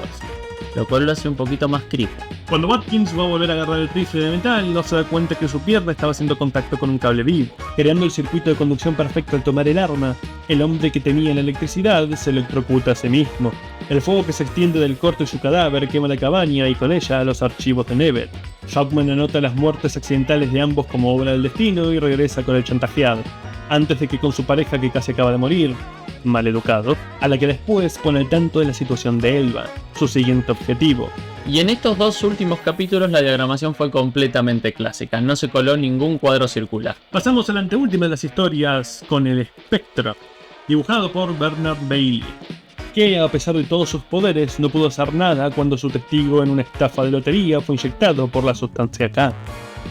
lo cual lo hace un poquito más creepy. Cuando Watkins va a volver a agarrar el rifle de metal, no se da cuenta que su pierna estaba haciendo contacto con un cable vivo, creando el circuito de conducción perfecto al tomar el arma. El hombre que temía la electricidad se electrocuta a sí mismo. El fuego que se extiende del corte de su cadáver quema la cabaña y con ella los archivos de Neville. Hawkman anota las muertes accidentales de ambos como obra del destino y regresa con el chantajeado, antes de que con su pareja que casi acaba de morir, maleducado, a la que después pone al tanto de la situación de Elba, su siguiente objetivo. Y en estos dos últimos capítulos la diagramación fue completamente clásica, no se coló ningún cuadro circular. Pasamos a la anteúltima de las historias con el espectro, dibujado por Bernard Bailey, que a pesar de todos sus poderes no pudo hacer nada cuando su testigo en una estafa de lotería fue inyectado por la sustancia K.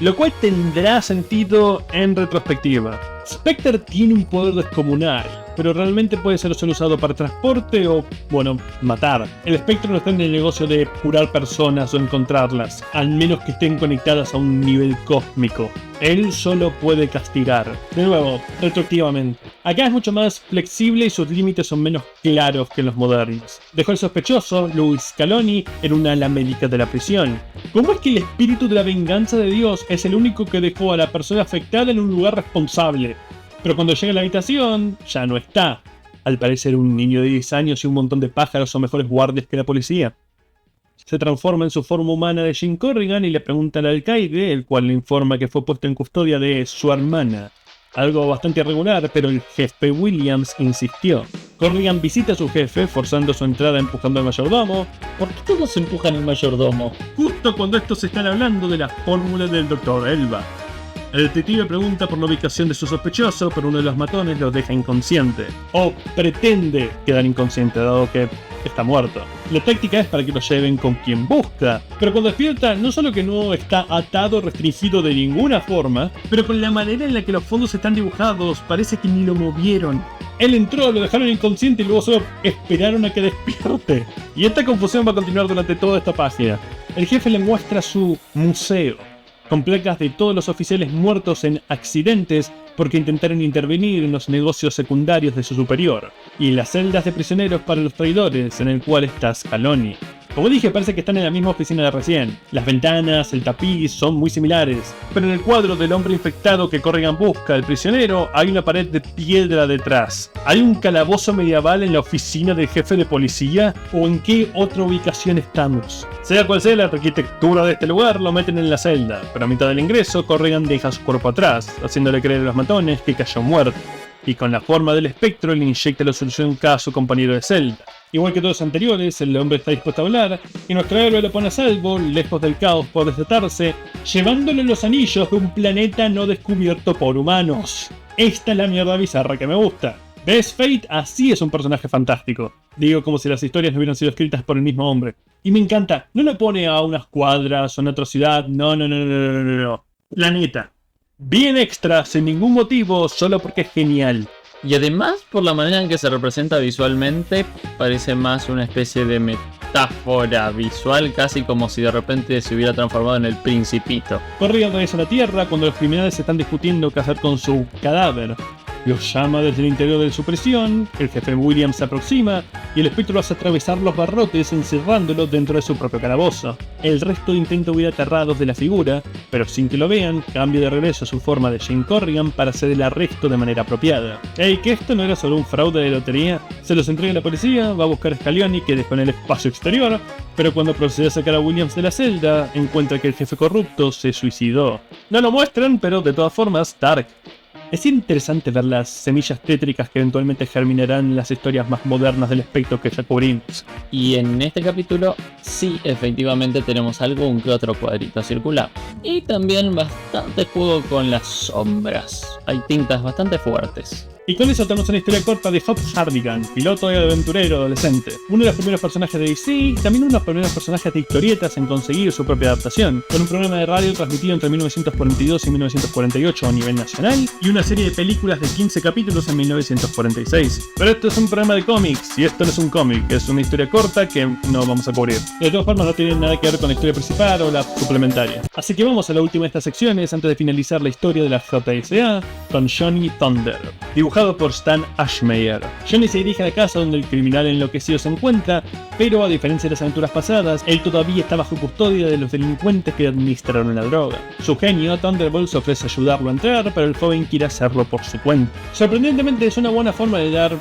Lo cual tendrá sentido en retrospectiva. Spectre tiene un poder descomunal, pero realmente puede ser solo usado para transporte o, bueno, matar. El espectro no está en el negocio de curar personas o encontrarlas, al menos que estén conectadas a un nivel cósmico. Él solo puede castigar. De nuevo, retroactivamente. Acá es mucho más flexible y sus límites son menos claros que en los modernos. Dejó al sospechoso, Louis Scaloni, en una ala médica de la prisión. ¿Cómo es que el espíritu de la venganza de Dios es el único que dejó a la persona afectada en un lugar responsable? Pero cuando llega a la habitación, ya no está. Al parecer un niño de 10 años y un montón de pájaros son mejores guardias que la policía. Se transforma en su forma humana de Jim Corrigan y le pregunta al alcaide, el cual le informa que fue puesto en custodia de su hermana. Algo bastante irregular, pero el jefe Williams insistió. Corrigan visita a su jefe, forzando su entrada empujando al mayordomo. ¿Por qué todos empujan al mayordomo? Justo cuando estos están hablando de la fórmula del Dr. Elba. El detective pregunta por la ubicación de su sospechoso, pero uno de los matones lo deja inconsciente. O pretende quedar inconsciente, dado que está muerto. La táctica es para que lo lleven con quien busca, pero cuando despierta no solo que no está atado o restringido de ninguna forma, pero con la manera en la que los fondos están dibujados parece que ni lo movieron. Él entró, lo dejaron inconsciente y luego solo esperaron a que despierte. Y esta confusión va a continuar durante toda esta página. El jefe le muestra su museo, con placas de todos los oficiales muertos en accidentes porque intentaron intervenir en los negocios secundarios de su superior, y las celdas de prisioneros para los traidores, en el cual está Scaloni. Como dije, parece que están en la misma oficina de recién. Las ventanas, el tapiz son muy similares, pero en el cuadro del hombre infectado que Corrigan busca al prisionero hay una pared de piedra detrás. ¿Hay un calabozo medieval en la oficina del jefe de policía? ¿O en qué otra ubicación estamos? Sea cual sea la arquitectura de este lugar, lo meten en la celda, pero a mitad del ingreso Corrigan deja su cuerpo atrás, haciéndole creer a los matones que cayó muerto, y con la forma del espectro le inyecta la solución K a su compañero de celda. Igual que todos los anteriores, el hombre está dispuesto a hablar, y nuestro héroe lo pone a salvo, lejos del caos por desatarse, llevándole los anillos de un planeta no descubierto por humanos. Esta es la mierda bizarra que me gusta. ¿Ves? Fate así es un personaje fantástico. Digo, como si las historias no hubieran sido escritas por el mismo hombre. Y me encanta, no lo pone a unas cuadras o una atrocidad, no. Planeta. Bien extra, sin ningún motivo, solo porque es genial. Y además, por la manera en que se representa visualmente, parece más una especie de metáfora visual, casi como si de repente se hubiera transformado en el Principito. Corrigan regresa a la Tierra cuando los criminales están discutiendo qué hacer con su cadáver. Los llama desde el interior de su prisión, el jefe Williams se aproxima y el espectro lo hace atravesar los barrotes encerrándolo dentro de su propio calabozo. El resto intenta huir aterrados de la figura, pero sin que lo vean, cambia de regreso a su forma de Jim Corrigan para hacer el arresto de manera apropiada. Que esto no era solo un fraude de lotería, se los entrega a la policía, va a buscar a Scaloni que dejó en el espacio exterior, pero cuando procede a sacar a Williams de la celda, encuentra que el jefe corrupto se suicidó. No lo muestran, pero de todas formas, Dark. Es interesante ver las semillas tétricas que eventualmente germinarán en las historias más modernas del espectro que ya cubrimos. Y en este capítulo, sí, efectivamente tenemos algún que otro cuadrito circular. Y también bastante juego con las sombras. Hay tintas bastante fuertes. Y con eso tenemos una historia corta de Hop Hardigan, piloto y aventurero adolescente. Uno de los primeros personajes de DC y también uno de los primeros personajes de historietas en conseguir su propia adaptación, con un programa de radio transmitido entre 1942 y 1948 a nivel nacional y una serie de películas de 15 capítulos en 1946. Pero esto es un programa de cómics y esto no es un cómic, es una historia corta que no vamos a cubrir. De todas formas no tiene nada que ver con la historia principal o la suplementaria. Así que vamos a la última de estas secciones antes de finalizar la historia de la JSA con Johnny Thunder, dibujado por Stan Ashmeyer. Johnny se dirige a la casa donde el criminal enloquecido se encuentra, pero a diferencia de las aventuras pasadas, él todavía está bajo custodia de los delincuentes que administraron la droga. Su genio, Thunderbolt, se ofrece ayudarlo a entrar, pero el joven quiere hacerlo por su cuenta. Sorprendentemente es una buena forma de dar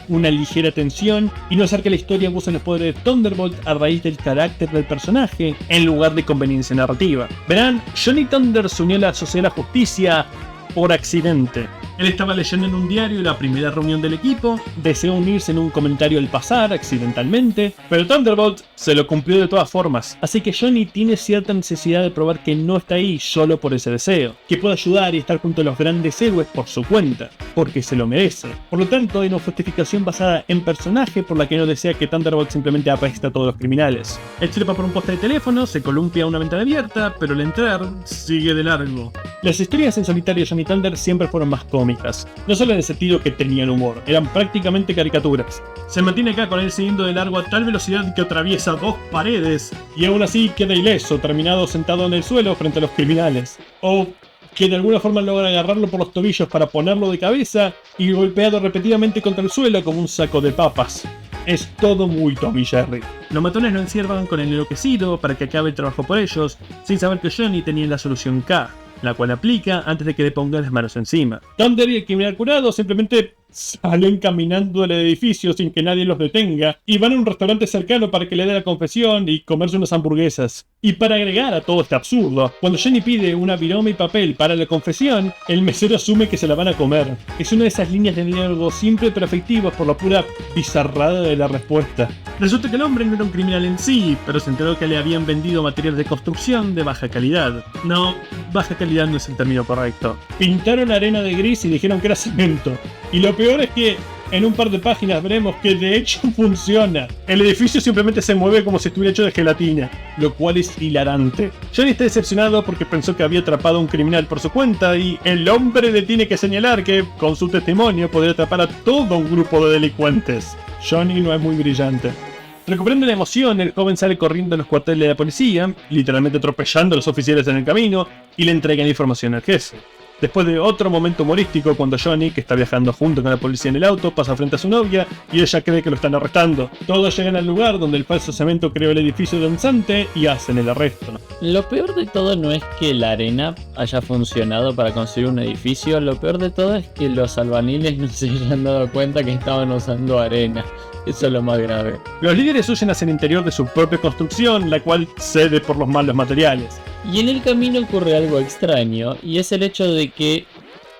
una ligera tensión y no hacer que la historia use los poderes de Thunderbolt a raíz del carácter del personaje en lugar de conveniencia narrativa. Verán, Johnny Thunder se unió a la Sociedad de la Justicia por accidente. Él estaba leyendo en un diario la primera reunión del equipo, deseó unirse en un comentario al pasar accidentalmente, pero Thunderbolt se lo cumplió de todas formas, así que Johnny tiene cierta necesidad de probar que no está ahí solo por ese deseo, que puede ayudar y estar junto a los grandes héroes por su cuenta, porque se lo merece. Por lo tanto, hay una justificación basada en personaje por la que no desea que Thunderbolt simplemente arreste a todos los criminales. Él trepa por un poste de teléfono, se columpia a una ventana abierta, pero al entrar, sigue de largo. Las historias en solitario de Johnny Thunder siempre fueron más cómicas, no solo en el sentido que tenían humor, eran prácticamente caricaturas. Se mantiene acá con él siguiendo de largo a tal velocidad que atraviesa 2 paredes y aún así queda ileso, terminado sentado en el suelo frente a los criminales. O que de alguna forma logra agarrarlo por los tobillos para ponerlo de cabeza y golpeado repetidamente contra el suelo como un saco de papas. Es todo muy Tom y Jerry. Los matones lo encierran con el enloquecido para que acabe el trabajo por ellos, sin saber que Johnny tenía la solución K, la cual aplica antes de que le pongan las manos encima. Thunder y el criminal curado simplemente salen caminando del edificio sin que nadie los detenga y van a un restaurante cercano para que le dé la confesión y comerse unas hamburguesas. Y para agregar a todo este absurdo, cuando Johnny pide una viroma y papel para la confesión, el mesero asume que se la van a comer. Es una de esas líneas de diálogo simple pero efectivas por la pura bizarrada de la respuesta. Resulta que el hombre no era un criminal en sí, pero se enteró que le habían vendido material de construcción de baja calidad. No, baja calidad no es el término correcto. Pintaron la arena de gris y dijeron que era cemento. Y lo peor es que en un par de páginas veremos que de hecho funciona. El edificio simplemente se mueve como si estuviera hecho de gelatina, lo cual es hilarante. Johnny está decepcionado porque pensó que había atrapado a un criminal por su cuenta y el hombre le tiene que señalar que con su testimonio podría atrapar a todo un grupo de delincuentes. Johnny no es muy brillante. Recuperando la emoción, el joven sale corriendo a los cuarteles de la policía, literalmente atropellando a los oficiales en el camino, y le entregan información al jefe. Después de otro momento humorístico cuando Johnny, que está viajando junto con la policía en el auto, pasa frente a su novia y ella cree que lo están arrestando. Todos llegan al lugar donde el falso cemento creó el edificio danzante y hacen el arresto. Lo peor de todo no es que la arena haya funcionado para construir un edificio, lo peor de todo es que los albañiles no se hayan dado cuenta que estaban usando arena. Eso es lo más grave. Los líderes huyen hacia el interior de su propia construcción, la cual cede por los malos materiales. Y en el camino ocurre algo extraño, y es el hecho de que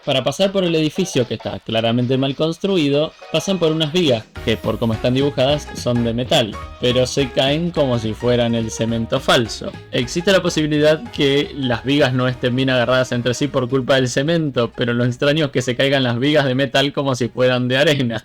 para pasar por el edificio, que está claramente mal construido, pasan por unas vigas, que por como están dibujadas son de metal, pero se caen como si fueran el cemento falso. Existe la posibilidad que las vigas no estén bien agarradas entre sí por culpa del cemento, pero lo extraño es que se caigan las vigas de metal como si fueran de arena.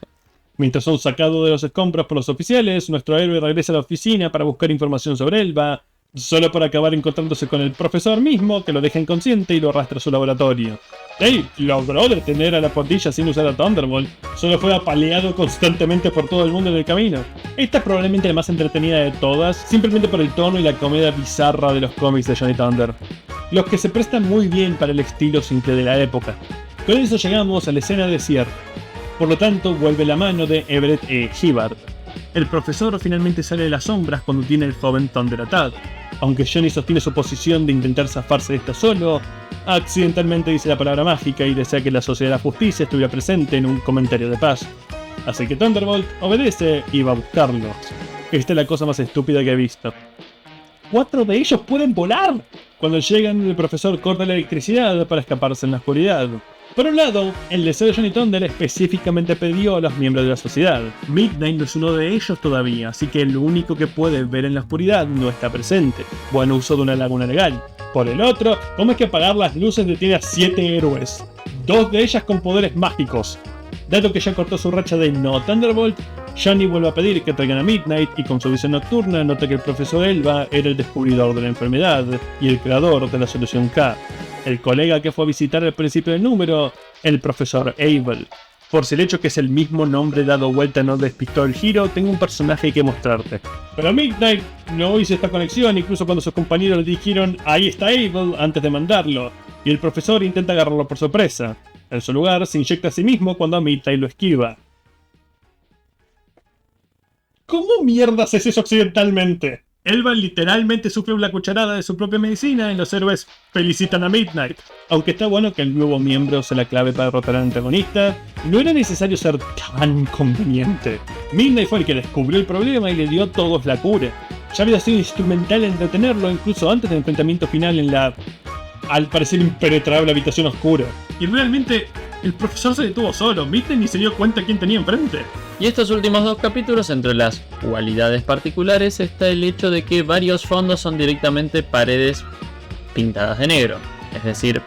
Mientras son sacados de los escombros por los oficiales, nuestro héroe regresa a la oficina para buscar información sobre Elba, solo para acabar encontrándose con el profesor mismo, que lo deja inconsciente y lo arrastra a su laboratorio. Dave logró detener a la pandilla sin usar a Thunderbolt, solo fue apaleado constantemente por todo el mundo en el camino. Esta es probablemente la más entretenida de todas, simplemente por el tono y la comedia bizarra de los cómics de Johnny Thunder, los que se prestan muy bien para el estilo simple de la época. Con eso llegamos a la escena de cierre. Por lo tanto, vuelve la mano de Everett E. Hibbard. El profesor finalmente sale de las sombras cuando tiene el joven Thunder atado. Aunque Johnny sostiene su posición de intentar zafarse de esta solo, accidentalmente dice la palabra mágica y desea que la Sociedad de la Justicia estuviera presente en un comentario de paz. Así que Thunderbolt obedece y va a buscarlo. Esta es la cosa más estúpida que he visto. 4 de ellos pueden volar. Cuando llegan, el profesor corta la electricidad para escaparse en la oscuridad. Por un lado, el deseo de Johnny Thunder específicamente pidió a los miembros de la sociedad. Midnight no es uno de ellos todavía, así que lo único que puede ver en la oscuridad no está presente. Buen uso de una laguna legal. Por el otro, ¿cómo es que apagar las luces detiene a 7 héroes? 2 de ellas con poderes mágicos. Dado que ya cortó su racha de no Thunderbolt, Johnny vuelve a pedir que traigan a Midnight y con su visión nocturna nota que el profesor Elba era el descubridor de la enfermedad y el creador de la solución K. El colega que fue a visitar al principio del número, el profesor Abel. Por si el hecho que es el mismo nombre dado vuelta no despistó el giro, tengo un personaje que mostrarte. Pero Midnight no hizo esta conexión, incluso cuando sus compañeros le dijeron "ahí está Abel" antes de mandarlo, y el profesor intenta agarrarlo por sorpresa. En su lugar, se inyecta a sí mismo cuando a Midnight lo esquiva. ¿Cómo mierdas es eso accidentalmente? Elba literalmente sufre una cucharada de su propia medicina y los héroes felicitan a Midnight. Aunque está bueno que el nuevo miembro sea la clave para derrotar al antagonista, no era necesario ser tan conveniente. Midnight fue el que descubrió el problema y le dio a todos la cura. Ya había sido instrumental en detenerlo incluso antes del enfrentamiento final en la, al parecer, impenetrable habitación oscura. Y realmente, el profesor se detuvo solo, Midnight ni se dio cuenta quién tenía enfrente. Y estos últimos 2 capítulos, entre las cualidades particulares, está el hecho de que varios fondos son directamente paredes pintadas de negro. Es decir,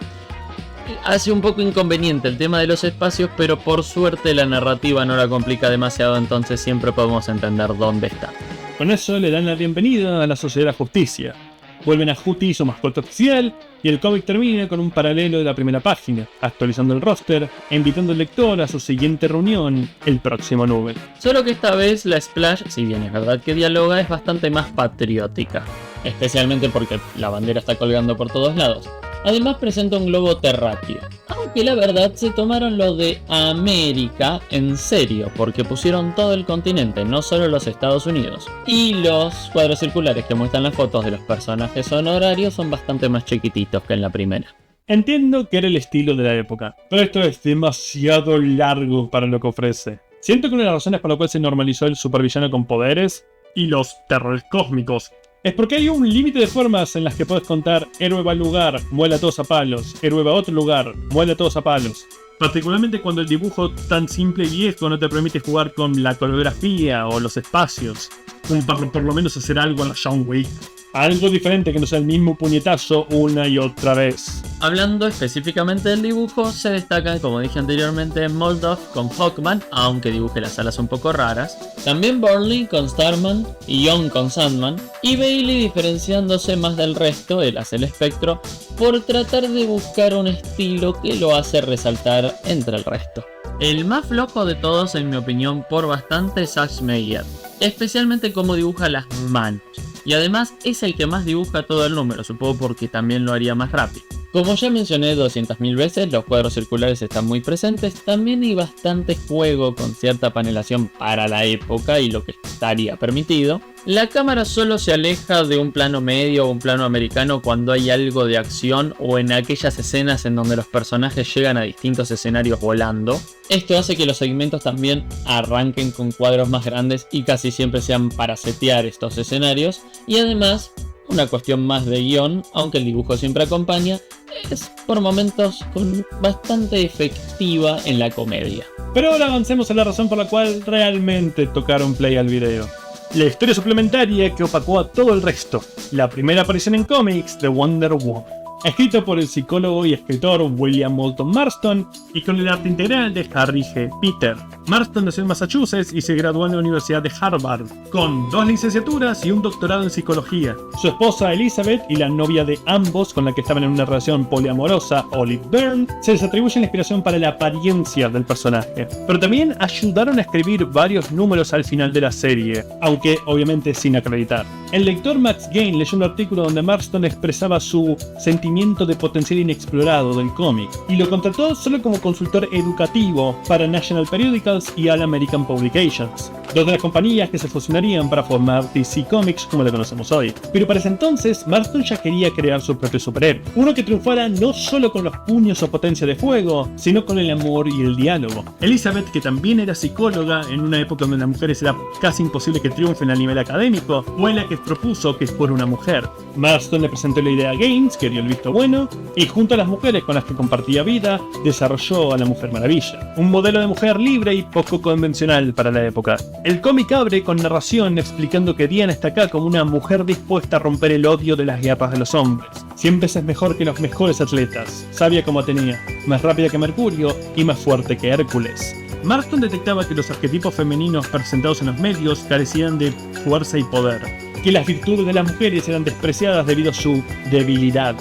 hace un poco inconveniente el tema de los espacios, pero por suerte la narrativa no la complica demasiado, entonces siempre podemos entender dónde está. Con eso le dan la bienvenida a la Sociedad de la Justicia. Vuelven a Juti, su mascota oficial, y el cómic termina con un paralelo de la primera página, actualizando el roster e invitando al lector a su siguiente reunión el próximo número. Solo que esta vez la Splash, si bien es verdad que dialoga, es bastante más patriótica, especialmente porque la bandera está colgando por todos lados. Además presenta un globo terráqueo. Aunque la verdad se tomaron lo de América en serio, porque pusieron todo el continente, no solo los Estados Unidos. Y los cuadros circulares que muestran las fotos de los personajes honorarios son bastante más chiquititos que en la primera. Entiendo que era el estilo de la época, pero esto es demasiado largo para lo que ofrece. Siento que una de las razones por la cual se normalizó el supervillano con poderes y los terrores cósmicos es porque hay un límite de formas en las que puedes contar héroe va al lugar, muela a todos a palos, héroe va a otro lugar, muela a todos a palos. Particularmente cuando el dibujo tan simple y viejo no te permite jugar con la coreografía o los espacios, como para por lo menos hacer algo a la John Wick. Algo diferente que no sea el mismo puñetazo una y otra vez. Hablando específicamente del dibujo, se destacan, como dije anteriormente, Moldoff con Hawkman, aunque dibuje las alas un poco raras. También Burnley con Starman y Young con Sandman. Y Bailey diferenciándose más del resto, él hace el espectro, por tratar de buscar un estilo que lo hace resaltar entre el resto. El más flojo de todos, en mi opinión, por bastante, es Ash Meyer. Especialmente cómo dibuja las manos. Y además es el que más dibuja todo el número, supongo porque también lo haría más rápido. Como ya mencioné 200.000 veces, los cuadros circulares están muy presentes. También hay bastante juego con cierta panelación para la época y lo que estaría permitido. La cámara solo se aleja de un plano medio o un plano americano cuando hay algo de acción o en aquellas escenas en donde los personajes llegan a distintos escenarios volando. Esto hace que los segmentos también arranquen con cuadros más grandes y casi siempre sean para setear estos escenarios. Y además, una cuestión más de guión, aunque el dibujo siempre acompaña, es por momentos bastante efectiva en la comedia. Pero ahora avancemos a la razón por la cual realmente tocaron play al video. La historia suplementaria que opacó a todo el resto. La primera aparición en cómics de Wonder Woman. Escrito por el psicólogo y escritor William Moulton Marston y con el arte integral de Harry G. Peter. Marston nació en Massachusetts y se graduó en la Universidad de Harvard, con 2 licenciaturas y un doctorado en psicología. Su esposa Elizabeth y la novia de ambos, con la que estaban en una relación poliamorosa, Olive Byrne, se les atribuye la inspiración para la apariencia del personaje, pero también ayudaron a escribir varios números al final de la serie, aunque obviamente sin acreditar. El lector Max Gain leyó un artículo donde Marston expresaba su sentimiento de potencial inexplorado del cómic y lo contrató solo como consultor educativo para National Periodicals y All American Publications, 2 de las compañías que se fusionarían para formar DC Comics como la conocemos hoy. Pero para ese entonces, Marston ya quería crear su propio superhéroe, uno que triunfara no solo con los puños o potencia de fuego, sino con el amor y el diálogo. Elizabeth, que también era psicóloga en una época donde las mujeres era casi imposible que triunfen a nivel académico, fue la que propuso que fuera una mujer. Marston le presentó la idea a Gaines, que dio el visto bueno, y junto a las mujeres con las que compartía vida, desarrolló a la Mujer Maravilla, un modelo de mujer libre y poco convencional para la época. El cómic abre con narración explicando que Diana está acá como una mujer dispuesta a romper el odio de las guerras de los hombres. 100 veces mejor que los mejores atletas, sabia como Atenea, más rápida que Mercurio y más fuerte que Hércules. Marston detectaba que los arquetipos femeninos presentados en los medios carecían de fuerza y poder, que las virtudes de las mujeres eran despreciadas debido a su debilidad,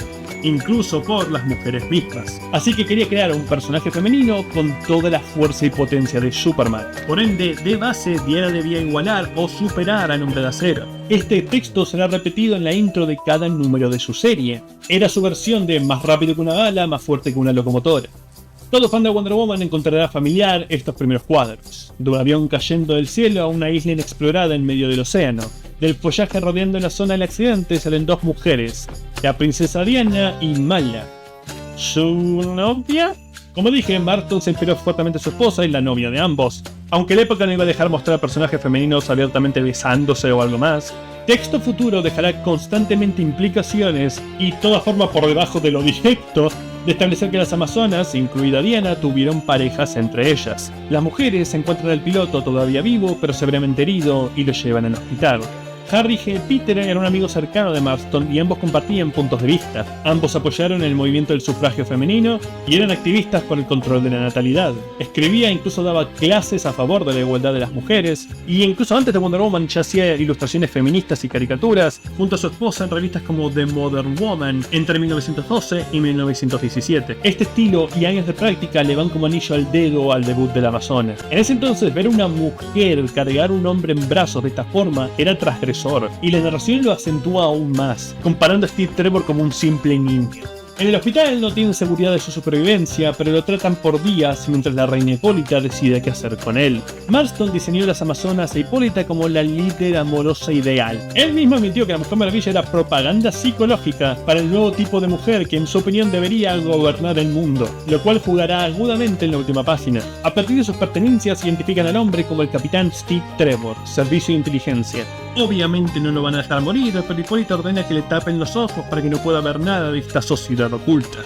incluso por las mujeres mismas. Así que quería crear un personaje femenino con toda la fuerza y potencia de Superman. Por ende, de base, Diana debía igualar o superar al Hombre de Acero. Este texto será repetido en la intro de cada número de su serie. Era su versión de más rápido que una bala, más fuerte que una locomotora. Todo fan de Wonder Woman encontrará familiar estos primeros cuadros, de un avión cayendo del cielo a una isla inexplorada en medio del océano. Del follaje rodeando la zona del accidente salen 2 mujeres, la princesa Diana y Mala, su novia. Como dije, Marston se inspiró fuertemente a su esposa y la novia de ambos, aunque la época no iba a dejar mostrar personajes femeninos abiertamente besándose o algo más. Texto futuro dejará constantemente implicaciones y toda forma por debajo de lo directo de establecer que las amazonas, incluida Diana, tuvieron parejas entre ellas. Las mujeres encuentran al piloto todavía vivo pero severamente herido y lo llevan al hospital. Harry G. Peter era un amigo cercano de Marston y ambos compartían puntos de vista. Ambos apoyaron el movimiento del sufragio femenino y eran activistas por el control de la natalidad. Escribía e incluso daba clases a favor de la igualdad de las mujeres, y incluso antes de Wonder Woman ya hacía ilustraciones feministas y caricaturas junto a su esposa en revistas como The Modern Woman entre 1912 y 1917. Este estilo y años de práctica le van como anillo al dedo al debut de la Amazona. En ese entonces, ver a una mujer cargar un hombre en brazos de esta forma era transgresor, y la narración lo acentúa aún más, comparando a Steve Trevor como un simple niño. En el hospital no tienen seguridad de su supervivencia, pero lo tratan por días mientras la reina Hipólita decide qué hacer con él. Marston diseñó las amazonas a Hipólita como la líder amorosa ideal. Él mismo admitió que la Mujer Maravilla era propaganda psicológica para el nuevo tipo de mujer que en su opinión debería gobernar el mundo, lo cual jugará agudamente en la última página. A partir de sus pertenencias identifican al hombre como el capitán Steve Trevor, servicio de inteligencia. Obviamente no lo van a dejar morir, pero Hipólita ordena que le tapen los ojos para que no pueda ver nada de esta sociedad oculta.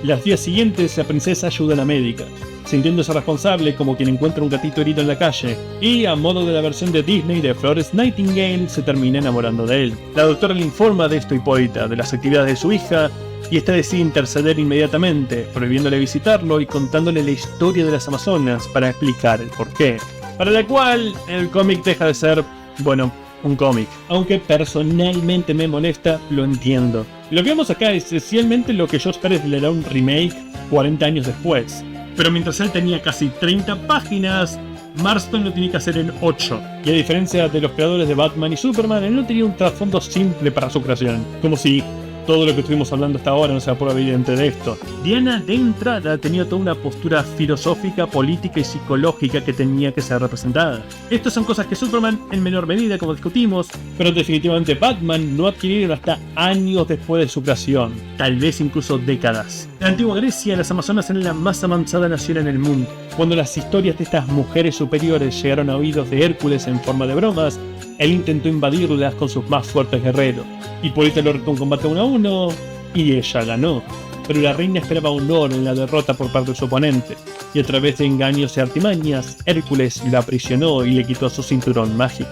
Los días siguientes, la princesa ayuda a la médica, sintiéndose responsable como quien encuentra un gatito herido en la calle, y a modo de la versión de Disney de Florence Nightingale, se termina enamorando de él. La doctora le informa de esto a Hipólita, de las actividades de su hija, y esta decide interceder inmediatamente, prohibiéndole visitarlo y contándole la historia de las amazonas para explicar el porqué. Para la cual, el cómic deja de ser, bueno, un cómic. Aunque personalmente me molesta, lo entiendo. Lo que vemos acá es esencialmente lo que Josh Pérez le da un remake 40 años después. Pero mientras él tenía casi 30 páginas, Marston lo tenía que hacer en 8. Y a diferencia de los creadores de Batman y Superman, él no tenía un trasfondo simple para su creación. Como si todo lo que estuvimos hablando hasta ahora no sea prueba evidente de esto. Diana de entrada tenía toda una postura filosófica, política y psicológica que tenía que ser representada. Estas son cosas que Superman en menor medida, como discutimos, pero definitivamente Batman no adquirieron hasta años después de su creación, tal vez incluso décadas. En la antigua Grecia, las amazonas eran la más avanzada nación en el mundo. Cuando las historias de estas mujeres superiores llegaron a oídos de Hércules en forma de bromas, él intentó invadirlas con sus más fuertes guerreros. Hipólita lo retó en combate 1 a 1 y ella ganó. Pero la reina esperaba honor en la derrota por parte de su oponente, y a través de engaños y artimañas, Hércules la aprisionó y le quitó su cinturón mágico.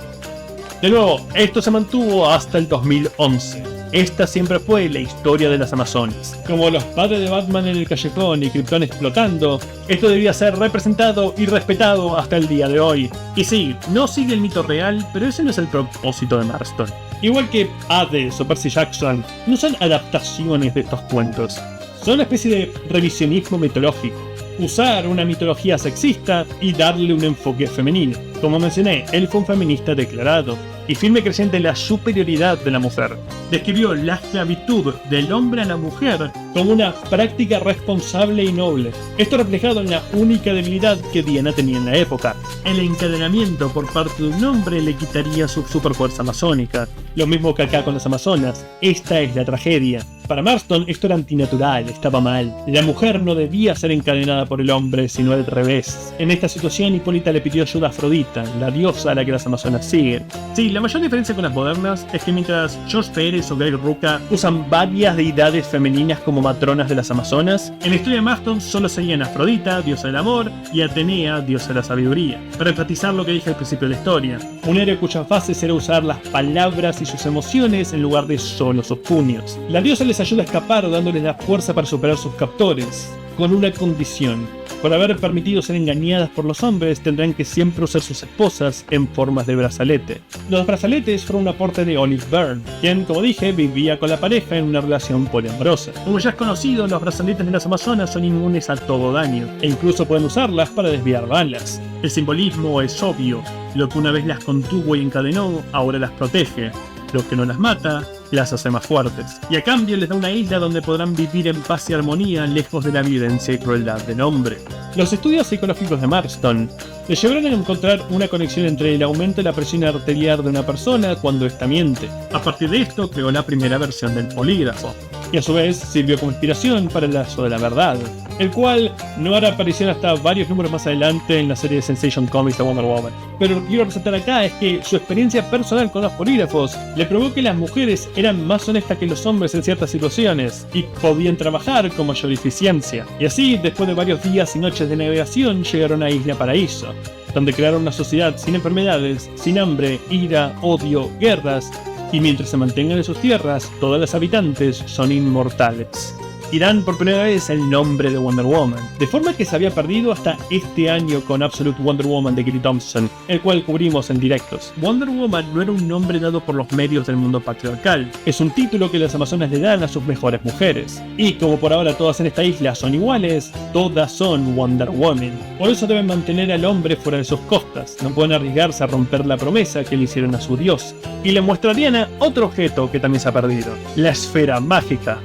De nuevo, esto se mantuvo hasta el 2011. Esta siempre fue la historia de las amazonas. Como los padres de Batman en el callejón y Krypton explotando, esto debía ser representado y respetado hasta el día de hoy. Y sí, no sigue el mito real, pero ese no es el propósito de Marston. Igual que Hades o Percy Jackson, no son adaptaciones de estos cuentos. Son una especie de revisionismo mitológico. Usar una mitología sexista y darle un enfoque femenino. Como mencioné, él fue un feminista declarado y firme creyente en la superioridad de la mujer. Describió la esclavitud del hombre a la mujer como una práctica responsable y noble. Esto reflejado en la única debilidad que Diana tenía en la época. El encadenamiento por parte de un hombre le quitaría su superfuerza amazónica. Lo mismo que acá con las amazonas. Esta es la tragedia. Para Marston esto era antinatural, estaba mal. La mujer no debía ser encadenada por el hombre, sino al revés. En esta situación Hipólita le pidió ayuda a Afrodita, la diosa a la que las amazonas siguen. Sí, la mayor diferencia con las modernas es que mientras Josh Pérez o Greg Rucka usan varias deidades femeninas como matronas de las amazonas, en la historia de Marston solo seguían Afrodita, diosa del amor, y Atenea, diosa de la sabiduría. Para enfatizar lo que dije al principio de la historia, un héroe cuyas bases era usar las palabras y sus emociones en lugar de solo sus puños. La diosa les ayuda a escapar dándoles la fuerza para superar sus captores, con una condición. Por haber permitido ser engañadas por los hombres, tendrán que siempre usar sus esposas en formas de brazalete. Los brazaletes fueron un aporte de Olive Byrne, quien, como dije, vivía con la pareja en una relación poliamorosa. Como ya es conocido, los brazaletes de las amazonas son inmunes a todo daño, e incluso pueden usarlas para desviar balas. El simbolismo es obvio: lo que una vez las contuvo y encadenó, ahora las protege. Lo que no las mata, las hace más fuertes. Y a cambio les da una isla donde podrán vivir en paz y armonía, lejos de la violencia y crueldad del hombre. Los estudios psicológicos de Marston le llevaron a encontrar una conexión entre el aumento de la presión arterial de una persona cuando ésta miente. A partir de esto creó la primera versión del polígrafo, y a su vez sirvió como inspiración para el lazo de la verdad, el cual no hará aparición hasta varios números más adelante en la serie de Sensation Comics de Wonder Woman. Pero lo que quiero resaltar acá es que su experiencia personal con los polígrafos le probó que las mujeres eran más honestas que los hombres en ciertas situaciones y podían trabajar con mayor eficiencia. Y así, después de varios días y noches de navegación, llegaron a Isla Paraíso, donde crearon una sociedad sin enfermedades, sin hambre, ira, odio, guerras, y mientras se mantengan en sus tierras, todas las habitantes son inmortales. Y dan por primera vez el nombre de Wonder Woman, de forma que se había perdido hasta este año con Absolute Wonder Woman de Gary Thompson, el cual cubrimos en directos. Wonder Woman no era un nombre dado por los medios del mundo patriarcal, es un título que las amazonas le dan a sus mejores mujeres. Y como por ahora todas en esta isla son iguales, todas son Wonder Woman. Por eso deben mantener al hombre fuera de sus costas, no pueden arriesgarse a romper la promesa que le hicieron a su dios. Y le muestra a Diana otro objeto que también se ha perdido, la esfera mágica.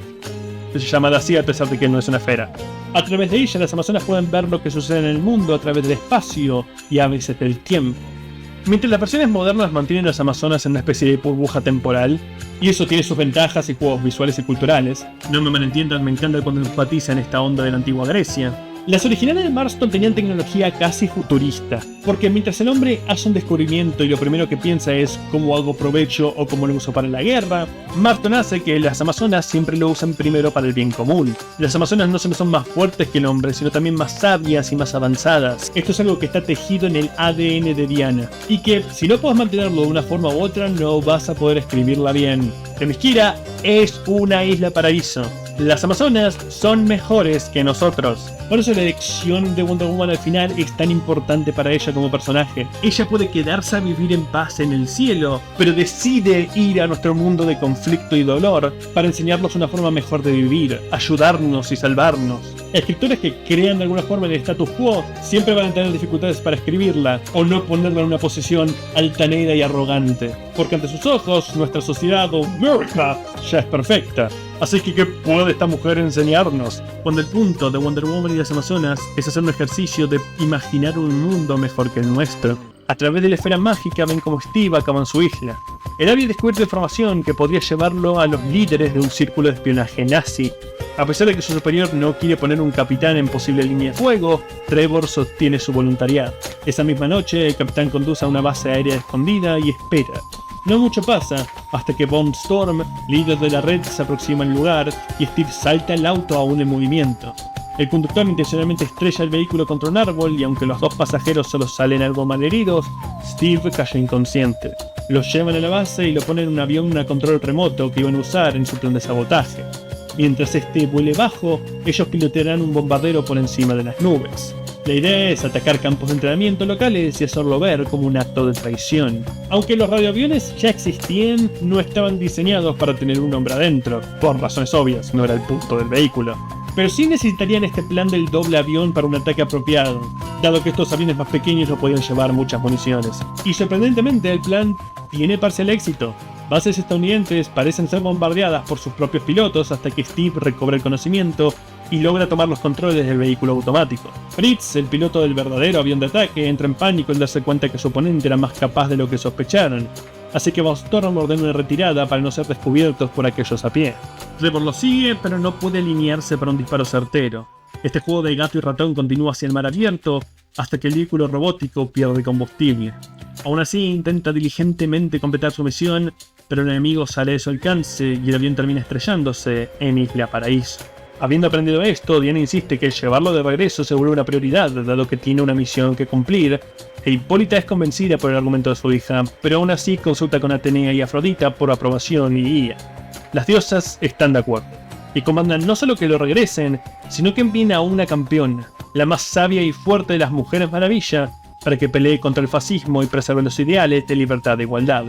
llamada así a pesar de que no es una esfera. A través de ella las amazonas pueden ver lo que sucede en el mundo a través del espacio y a veces del tiempo. Mientras las versiones modernas mantienen a las amazonas en una especie de burbuja temporal, y eso tiene sus ventajas y juegos visuales y culturales, no me malentiendan, me encanta cuando enfatizan esta onda de la antigua Grecia. Las originales de Marston tenían tecnología casi futurista, porque mientras el hombre hace un descubrimiento y lo primero que piensa es cómo hago provecho o cómo lo uso para la guerra, Marston hace que las amazonas siempre lo usen primero para el bien común. Las amazonas no solo son más fuertes que el hombre, sino también más sabias y más avanzadas. Esto es algo que está tejido en el ADN de Diana, y que si no puedes mantenerlo de una forma u otra no vas a poder escribirla bien. Themyscira es una isla paraíso. Las amazonas son mejores que nosotros. Por eso la elección de Wonder Woman al final es tan importante para ella como personaje. Ella puede quedarse a vivir en paz en el cielo, pero decide ir a nuestro mundo de conflicto y dolor para enseñarnos una forma mejor de vivir, ayudarnos y salvarnos. Escritores que crean de alguna forma el status quo siempre van a tener dificultades para escribirla o no ponerla en una posición altanera y arrogante, porque ante sus ojos nuestra sociedad o America ya es perfecta. Así que, ¿qué puede esta mujer enseñarnos? Cuando el punto de Wonder Woman y las Amazonas es hacer un ejercicio de imaginar un mundo mejor que el nuestro. A través de la esfera mágica ven cómo Steve acaba en su isla. Él había descubierto información que podría llevarlo a los líderes de un círculo de espionaje nazi. A pesar de que su superior no quiere poner un capitán en posible línea de fuego, Trevor sostiene su voluntariado. Esa misma noche, el capitán conduce a una base aérea escondida y espera. No mucho pasa, hasta que Bomb Storm, líder de la red, se aproxima al lugar y Steve salta el auto aún en movimiento. El conductor intencionalmente estrella el vehículo contra un árbol y aunque los dos pasajeros solo salen algo malheridos, Steve cae inconsciente. Los llevan a la base y lo ponen en un avión a control remoto que iban a usar en su plan de sabotaje. Mientras este vuele bajo, ellos pilotearán un bombardero por encima de las nubes. La idea es atacar campos de entrenamiento locales y hacerlo ver como un acto de traición. Aunque los radioaviones ya existían, no estaban diseñados para tener un hombre adentro, por razones obvias, no era el punto del vehículo. Pero sí necesitarían este plan del doble avión para un ataque apropiado, dado que estos aviones más pequeños no podían llevar muchas municiones. Y sorprendentemente el plan tiene parcial éxito. Bases estadounidenses parecen ser bombardeadas por sus propios pilotos hasta que Steve recobra el conocimiento y logra tomar los controles del vehículo automático. Fritz, el piloto del verdadero avión de ataque, entra en pánico al darse cuenta que su oponente era más capaz de lo que sospecharon, así que Von Storm ordena una retirada para no ser descubiertos por aquellos a pie. Trevor lo sigue, pero no puede alinearse para un disparo certero. Este juego de gato y ratón continúa hacia el mar abierto hasta que el vehículo robótico pierde combustible. Aún así, intenta diligentemente completar su misión, pero el enemigo sale de su alcance y el avión termina estrellándose en Isla Paraíso. Habiendo aprendido esto, Diana insiste que llevarlo de regreso se vuelve una prioridad, dado que tiene una misión que cumplir, e Hipólita es convencida por el argumento de su hija, pero aún así consulta con Atenea y Afrodita por aprobación y guía. Las diosas están de acuerdo, y comandan no solo que lo regresen, sino que envíen a una campeona, la más sabia y fuerte de las Mujeres Maravilla, para que pelee contra el fascismo y preserve los ideales de libertad e igualdad.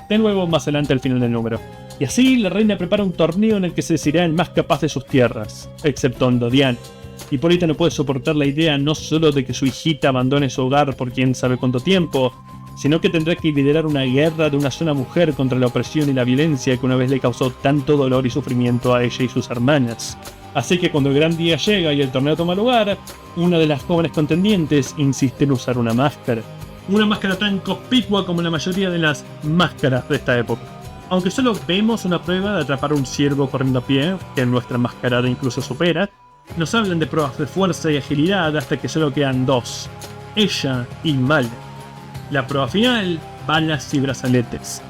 De nuevo más adelante al final del número. Y así la reina prepara un torneo en el que se decidirá el más capaz de sus tierras, exceptuando Diana. Hipólita no puede soportar la idea no solo de que su hijita abandone su hogar por quién sabe cuánto tiempo, sino que tendrá que liderar una guerra de una sola mujer contra la opresión y la violencia que una vez le causó tanto dolor y sufrimiento a ella y sus hermanas. Así que cuando el gran día llega y el torneo toma lugar, una de las jóvenes contendientes insiste en usar una máscara. Una máscara tan conspicua como la mayoría de las máscaras de esta época. Aunque solo vemos una prueba de atrapar a un ciervo corriendo a pie, que en nuestra mascarada incluso supera, nos hablan de pruebas de fuerza y agilidad hasta que solo quedan dos, ella y Mala. La prueba final, balas y brazaletes.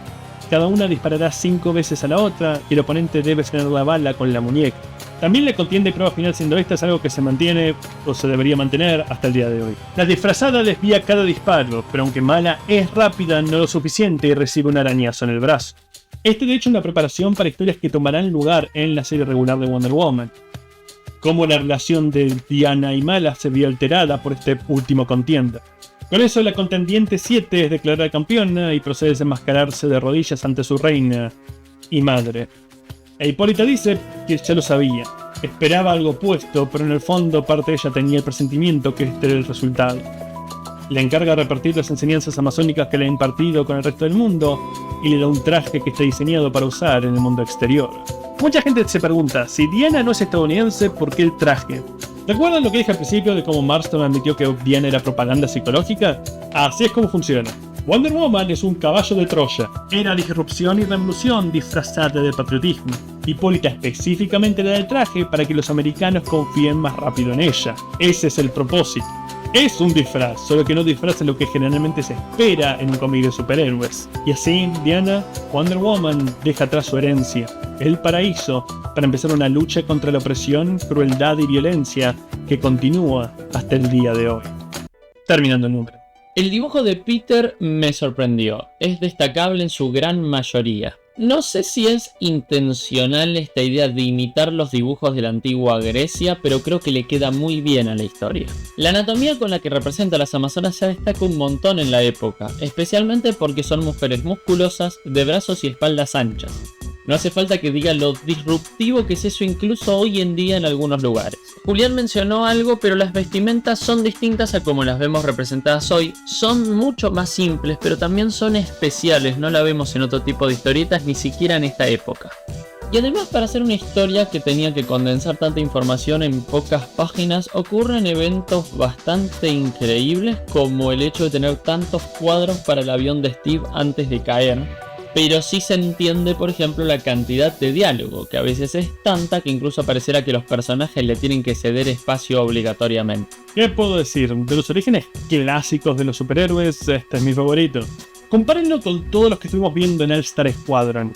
Cada una disparará 5 veces a la otra y el oponente debe frenar la bala con la muñeca. También la contienda y prueba final siendo esta es algo que se mantiene o se debería mantener hasta el día de hoy. La disfrazada desvía cada disparo, pero aunque Mala es rápida no lo suficiente y recibe un arañazo en el brazo. Este de hecho es una preparación para historias que tomarán lugar en la serie regular de Wonder Woman. Cómo la relación de Diana y Mala se vio alterada por este último contienda. Con eso la contendiente 7 es declarada campeona y procede a desenmascararse de rodillas ante su reina y madre. E Hipólita dice que ya lo sabía, esperaba algo opuesto, pero en el fondo parte de ella tenía el presentimiento que este era el resultado. Le encarga repartir las enseñanzas amazónicas que le ha impartido con el resto del mundo y le da un traje que está diseñado para usar en el mundo exterior. Mucha gente se pregunta, si Diana no es estadounidense, ¿por qué el traje? ¿Recuerdan lo que dije al principio de cómo Marston admitió que Diana era propaganda psicológica? Así es como funciona. Wonder Woman es un caballo de Troya. Era disrupción y revolución disfrazada de patriotismo. Hipólita específicamente la del traje para que los americanos confíen más rápido en ella. Ese es el propósito. Es un disfraz, solo que no disfraza lo que generalmente se espera en un cómic de superhéroes. Y así, Diana, Wonder Woman, deja atrás su herencia, el paraíso, para empezar una lucha contra la opresión, crueldad y violencia que continúa hasta el día de hoy. Terminando el número. El dibujo de Peter me sorprendió, es destacable en su gran mayoría. No sé si es intencional esta idea de imitar los dibujos de la antigua Grecia, pero creo que le queda muy bien a la historia. La anatomía con la que representa a las amazonas se destaca un montón en la época, especialmente porque son mujeres musculosas, de brazos y espaldas anchas. No hace falta que diga lo disruptivo que es eso incluso hoy en día en algunos lugares. Julián mencionó algo, pero las vestimentas son distintas a como las vemos representadas hoy. Son mucho más simples, pero también son especiales, no la vemos en otro tipo de historietas, ni siquiera en esta época. Y además, para hacer una historia que tenía que condensar tanta información en pocas páginas, ocurren eventos bastante increíbles, como el hecho de tener tantos cuadros para el avión de Steve antes de caer. Pero sí se entiende, por ejemplo, la cantidad de diálogo, que a veces es tanta que incluso pareciera que los personajes le tienen que ceder espacio obligatoriamente. ¿Qué puedo decir? De los orígenes clásicos de los superhéroes, este es mi favorito. Compárenlo con todos los que estuvimos viendo en All-Star Squadron.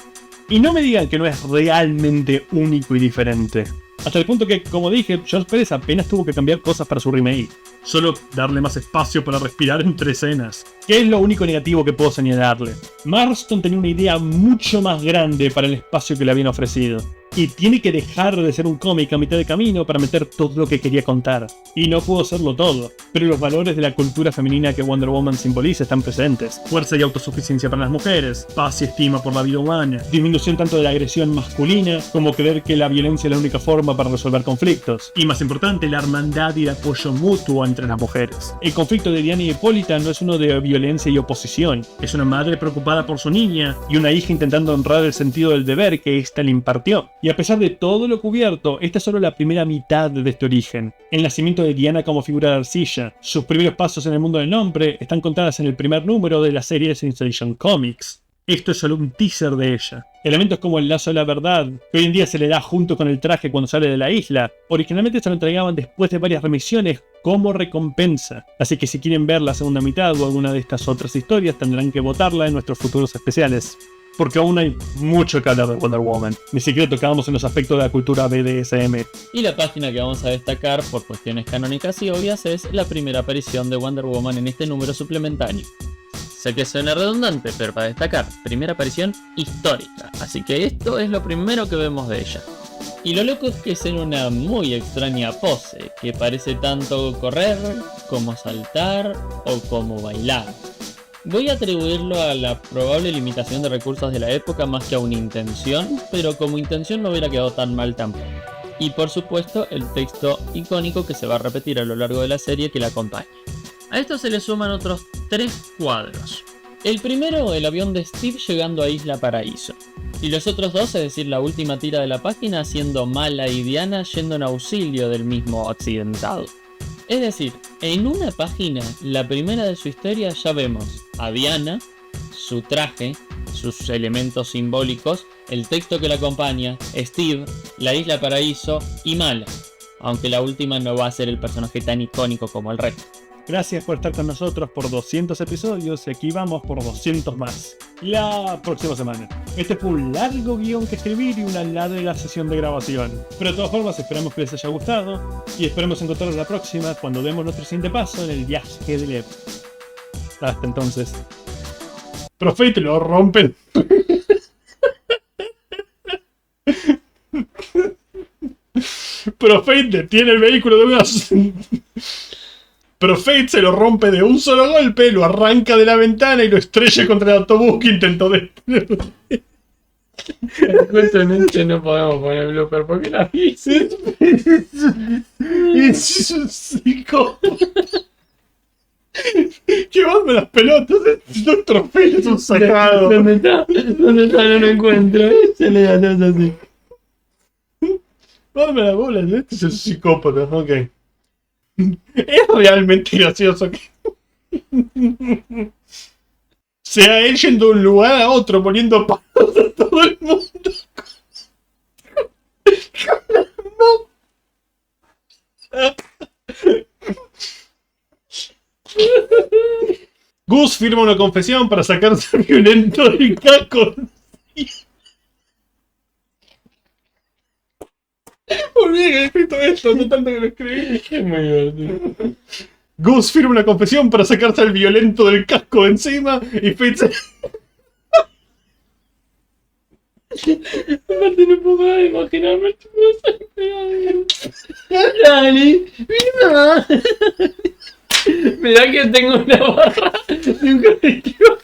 Y no me digan que no es realmente único y diferente. Hasta el punto que, como dije, George Pérez apenas tuvo que cambiar cosas para su remake. Solo darle más espacio para respirar entre escenas. Que es lo único negativo que puedo señalarle. Marston tenía una idea mucho más grande para el espacio que le habían ofrecido. Y tiene que dejar de ser un cómic a mitad de camino para meter todo lo que quería contar. Y no pudo hacerlo todo, pero los valores de la cultura femenina que Wonder Woman simboliza están presentes. Fuerza y autosuficiencia para las mujeres, paz y estima por la vida humana, disminución tanto de la agresión masculina como creer que la violencia es la única forma para resolver conflictos. Y más importante, la hermandad y el apoyo mutuo entre las mujeres. El conflicto de Diana y Hipólita no es uno de violencia y oposición, es una madre preocupada por su niña y una hija intentando honrar el sentido del deber que ésta le impartió. Y a pesar de todo lo cubierto, esta es solo la primera mitad de este origen. El nacimiento de Diana como figura de arcilla, sus primeros pasos en el mundo del nombre, están contadas en el primer número de la serie Sensation Comics. Esto es solo un teaser de ella. Elementos como el lazo de la verdad, que hoy en día se le da junto con el traje cuando sale de la isla, originalmente se lo entregaban después de varias remisiones como recompensa. Así que si quieren ver la segunda mitad o alguna de estas otras historias, tendrán que votarla en nuestros futuros especiales. Porque aún hay mucho que hablar de Wonder Woman. Ni siquiera tocábamos en los aspectos de la cultura BDSM. Y la página que vamos a destacar por cuestiones canónicas y obvias es la primera aparición de Wonder Woman en este número suplementario. Sé que suena redundante, pero para destacar, primera aparición histórica. Así que esto es lo primero que vemos de ella. Y lo loco es que es en una muy extraña pose, que parece tanto correr, como saltar o como bailar. Voy a atribuirlo a la probable limitación de recursos de la época más que a una intención, pero como intención no hubiera quedado tan mal tampoco. Y por supuesto el texto icónico que se va a repetir a lo largo de la serie que la acompaña. A esto se le suman otros 3 cuadros. El primero, el avión de Steve llegando a Isla Paraíso. Y los otros 2, es decir, la última tira de la página, siendo Mala y Diana yendo en auxilio del mismo accidentado. Es decir, en una página, la primera de su historia, ya vemos a Diana, su traje, sus elementos simbólicos, el texto que la acompaña, Steve, la Isla Paraíso y Mala. Aunque la última no va a ser el personaje tan icónico como el resto. Gracias por estar con nosotros por 200 episodios y aquí vamos por 200 más. La próxima semana. Este fue un largo guión que escribir y una larga sesión de grabación. Pero de todas formas esperamos que les haya gustado y esperemos encontrarnos la próxima cuando demos nuestro siguiente paso en el viaje del héroe. Hasta entonces. Profe, te lo rompen. Profe detiene el vehículo de unas... Pero Fate se lo rompe de un solo golpe, lo arranca de la ventana y lo estrella contra el autobús que intentó detener. Justamente no podemos poner blooper porque la hice. Es un psico. Que van las pelotas. Doctor Fate es un sacado. ¿Dónde está? ¿Dónde está? No lo encuentro. Se le da así. Dame la bola, este es el psicópata, ok. Es realmente gracioso que sea él yendo de un lugar a otro poniendo palos a todo el mundo. Gus firma una confesión para sacarse el violento del casco. Olvidé que había escrito esto, no tanto que lo escribí. Es muy divertido. Gus firma una confesión para sacarse al violento del casco de encima y Fitz... Aparte no puedo imaginarme esto. Dani, mira. Mirá que tengo una barra de un colectivo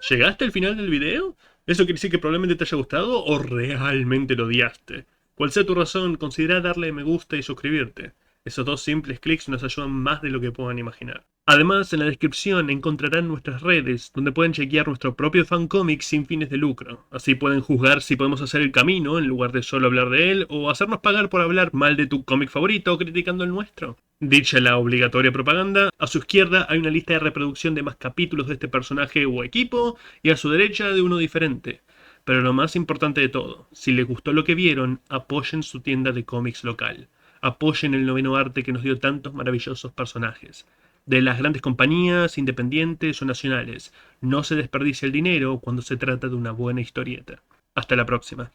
¿Llegaste al final del video? ¿Eso quiere decir que probablemente te haya gustado o realmente lo odiaste? Cual sea tu razón, considera darle me gusta y suscribirte. Esos 2 simples clics nos ayudan más de lo que puedan imaginar. Además, en la descripción encontrarán nuestras redes, donde pueden chequear nuestro propio fancomic sin fines de lucro. Así pueden juzgar si podemos hacer el camino en lugar de solo hablar de él, o hacernos pagar por hablar mal de tu cómic favorito criticando el nuestro. Dicha la obligatoria propaganda, a su izquierda hay una lista de reproducción de más capítulos de este personaje o equipo, y a su derecha de uno diferente. Pero lo más importante de todo, si les gustó lo que vieron, apoyen su tienda de cómics local. Apoyen el noveno arte que nos dio tantos maravillosos personajes. De las grandes compañías, independientes o nacionales, no se desperdicia el dinero cuando se trata de una buena historieta. Hasta la próxima.